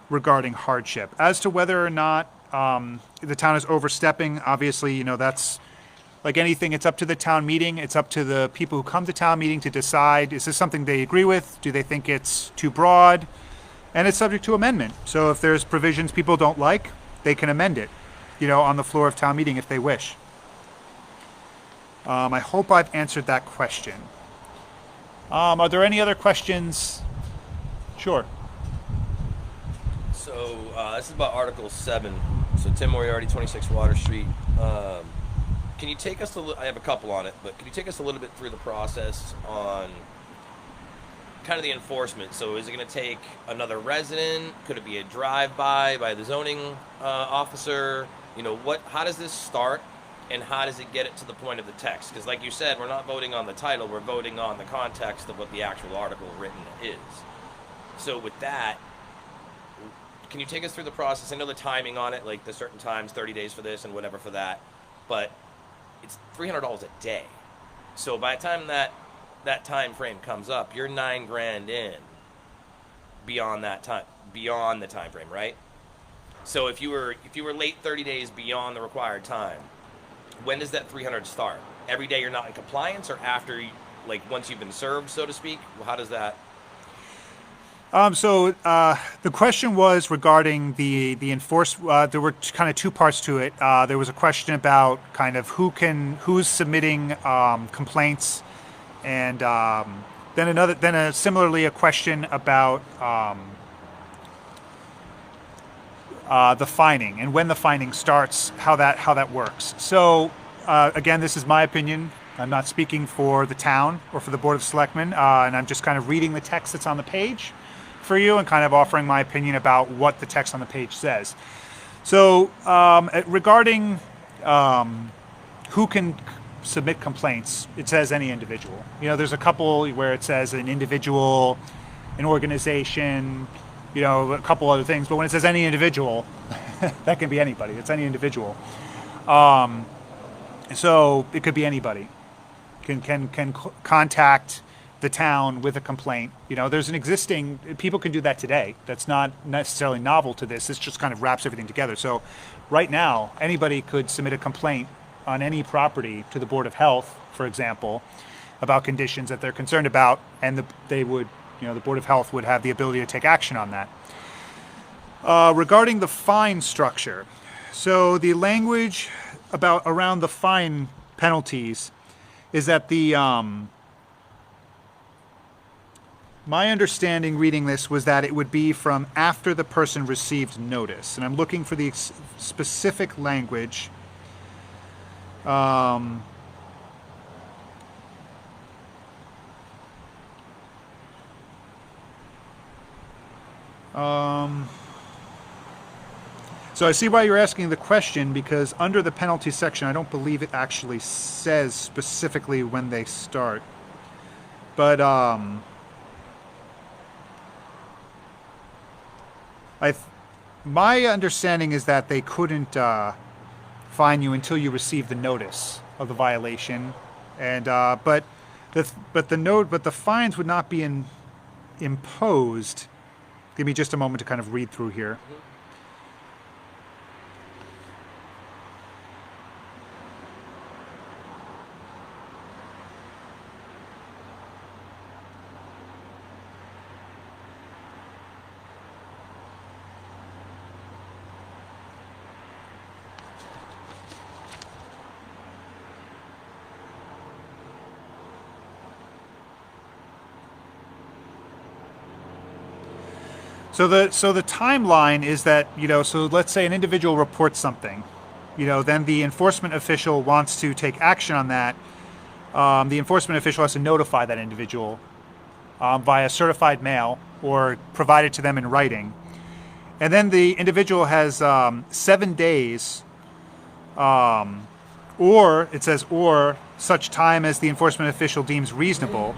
[SPEAKER 1] regarding hardship. As to whether or not the town is overstepping, obviously, that's like anything. It's up to the town meeting. It's up to the people who come to town meeting to decide, is this something they agree with? Do they think it's too broad? And it's subject to amendment. So if there's provisions people don't like, they can amend it, on the floor of town meeting if they wish. I hope I've answered that question. Are there any other questions? Sure.
[SPEAKER 5] So this is about Article 7. So Tim Moriarty, 26 Water Street. Can you take us I have a couple on it, but can you take us a little bit through the process on kind of the enforcement? So is it going to take another resident? Could it be a drive-by by the zoning officer? How does this start, and how does it get it to the point of the text? Because like you said, we're not voting on the title, we're voting on the context of what the actual article written is. So with that, can you take us through the process? I know the timing on it, like the certain times, 30 days for this and whatever for that, but it's $300 a day. So by the time that time frame comes up, you're $9,000 in beyond the time frame, right? So if you were late 30 days beyond the required time, when does that 300 start? Every day you're not in compliance, or after, once you've been served, so to speak? How does that?
[SPEAKER 1] So the question was regarding the there were kind of two parts to it. There was a question about kind of who's submitting complaints, and then similarly a question about the fining and when the fining starts, how that works. So again, this is my opinion. I'm not speaking for the town or for the Board of Selectmen, and I'm just kind of reading the text that's on the page for you and kind of offering my opinion about what the text on the page says. So regarding who can submit complaints, it says any individual. There's a couple where it says an individual, an organization, a couple other things, but when it says any individual, that can be anybody. It's any individual. So it could be anybody can contact the town with a complaint. There's an existing, people can do that today. That's not necessarily novel to this. This just kind of wraps everything together. So right now, anybody could submit a complaint on any property to the Board of Health, for example, about conditions that they're concerned about, and the Board of Health would have the ability to take action on that. Regarding the fine structure, so the language around the fine penalties is that my understanding reading this was that it would be from after the person received notice. And I'm looking for the specific language. So I see why you're asking the question, because under the penalty section, I don't believe it actually says specifically when they start. But my understanding is that they couldn't fine you until you receive the notice of the violation, and but the fines would not be imposed. Give me just a moment to kind of read through here. So the timeline is that, so let's say an individual reports something, then the enforcement official wants to take action on that. the enforcement official has to notify that individual via certified mail or provide it to them in writing. And then the individual has 7 days, or it says, or such time as the enforcement official deems reasonable.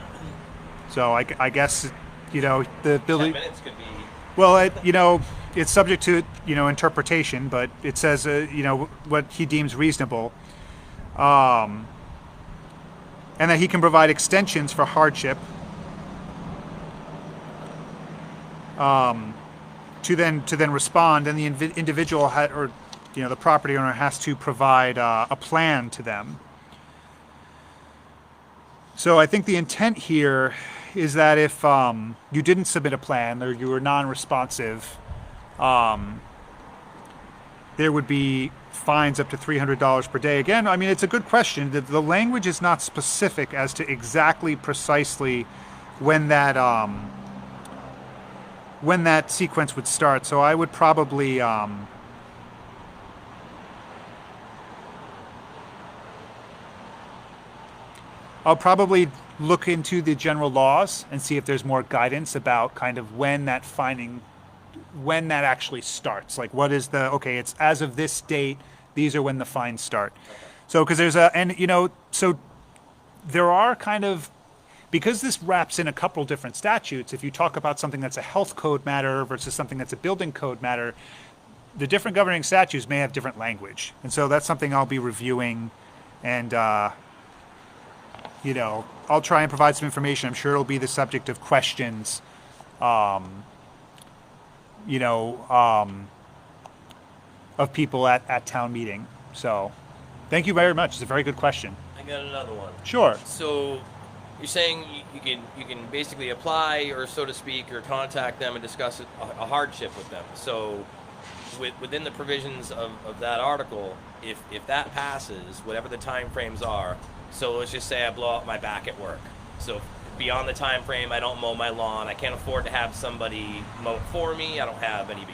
[SPEAKER 1] So I guess, the
[SPEAKER 5] 10
[SPEAKER 1] ability.
[SPEAKER 5] minutes could be.
[SPEAKER 1] Well, it's subject to, interpretation, but it says, what he deems reasonable. And that he can provide extensions for hardship. To then respond, and the individual or the property owner has to provide a plan to them. So I think the intent here is that if you didn't submit a plan or you were non-responsive, there would be fines up to $300 per day. Again, I mean, it's a good question. The language is not specific as to exactly precisely when that sequence would start. So I would probably I'll probably look into the general laws and see if there's more guidance about kind of when that actually starts. Like, what is it's as of this date, these are when the fines start. So, because so there are kind of, because this wraps in a couple different statutes, if you talk about something that's a health code matter versus something that's a building code matter, the different governing statutes may have different language. And so that's something I'll be reviewing, and, I'll try and provide some information. I'm sure it'll be the subject of questions, of people at town meeting. So thank you very much. It's a very good question.
[SPEAKER 5] I got another one.
[SPEAKER 1] Sure.
[SPEAKER 5] So you're saying you can basically apply, or so to speak, or contact them and discuss a hardship with them. So within the provisions of that article, if that passes, whatever the time frames are, so let's just say I blow out my back at work. So beyond the time frame, I don't mow my lawn. I can't afford to have somebody mow it for me. I don't have any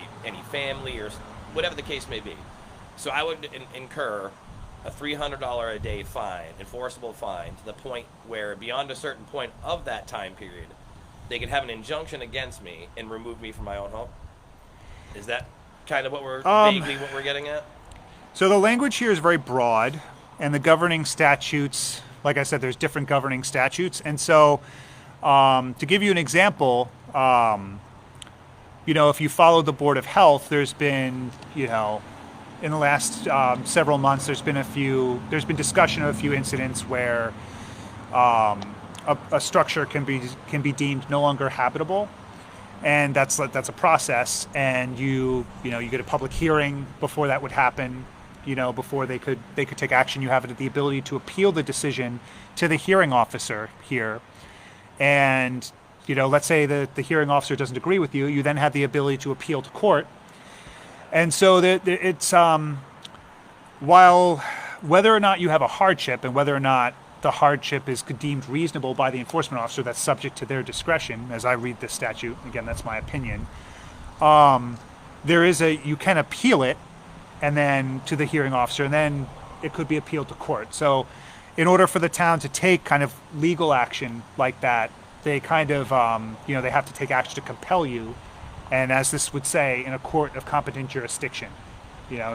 [SPEAKER 5] family, or whatever the case may be. So I would incur a $300 a day fine, enforceable fine, to the point where beyond a certain point of that time period, they could have an injunction against me and remove me from my own home. Is that kind of vaguely what we're getting at?
[SPEAKER 1] So the language here is very broad, and the governing statutes, like I said, there's different governing statutes. And so to give you an example, if you follow the Board of Health, there's been, in the last several months, there's been discussion of a few incidents where a structure can be deemed no longer habitable, and that's a process. And you get a public hearing before that would happen. Before they could take action. You have the ability to appeal the decision to the hearing officer here, and let's say the hearing officer doesn't agree with you. You then have the ability to appeal to court. And so it's while whether or not you have a hardship and whether or not the hardship is deemed reasonable by the enforcement officer, that's subject to their discretion. As I read this statute, again, that's my opinion. You can appeal it, and then to the hearing officer, and then it could be appealed to court. So in order for the town to take kind of legal action like that, they kind of, they have to take action to compel you, and as this would say, in a court of competent jurisdiction.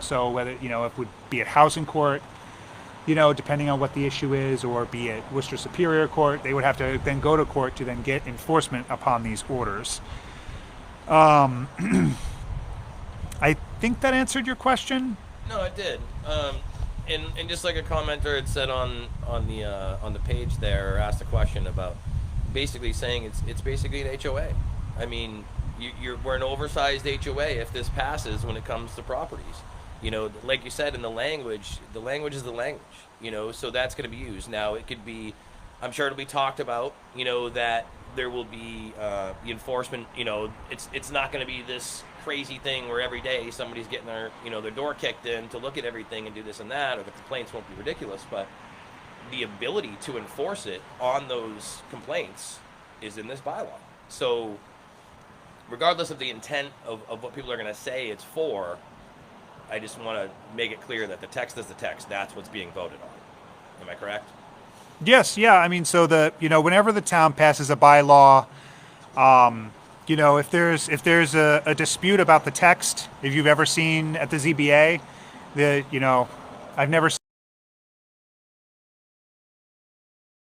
[SPEAKER 1] So whether, it would be at housing court, depending on what the issue is, or be it Worcester Superior Court, they would have to then go to court to then get enforcement upon these orders. I think that answered your question.
[SPEAKER 5] No, it did. And just like a commenter had said on the page there, or asked a question about basically saying it's basically an HOA. I mean, we're an oversized HOA if this passes when it comes to properties. Like you said, in the language is the language. So that's going to be used. Now it could be, I'm sure it'll be talked about. That there will be the enforcement. It's not going to be this crazy thing where every day somebody's getting their door kicked in to look at everything and do this and that, or the complaints won't be ridiculous, but the ability to enforce it on those complaints is in this bylaw. So regardless of the intent of what people are going to say it's for, I just want to make it clear that the text is the text. That's what's being voted on. Am I correct?
[SPEAKER 1] Yes, yeah. I mean, so whenever the town passes a bylaw, if there's a dispute about the text, if you've ever seen at the ZBA, I've never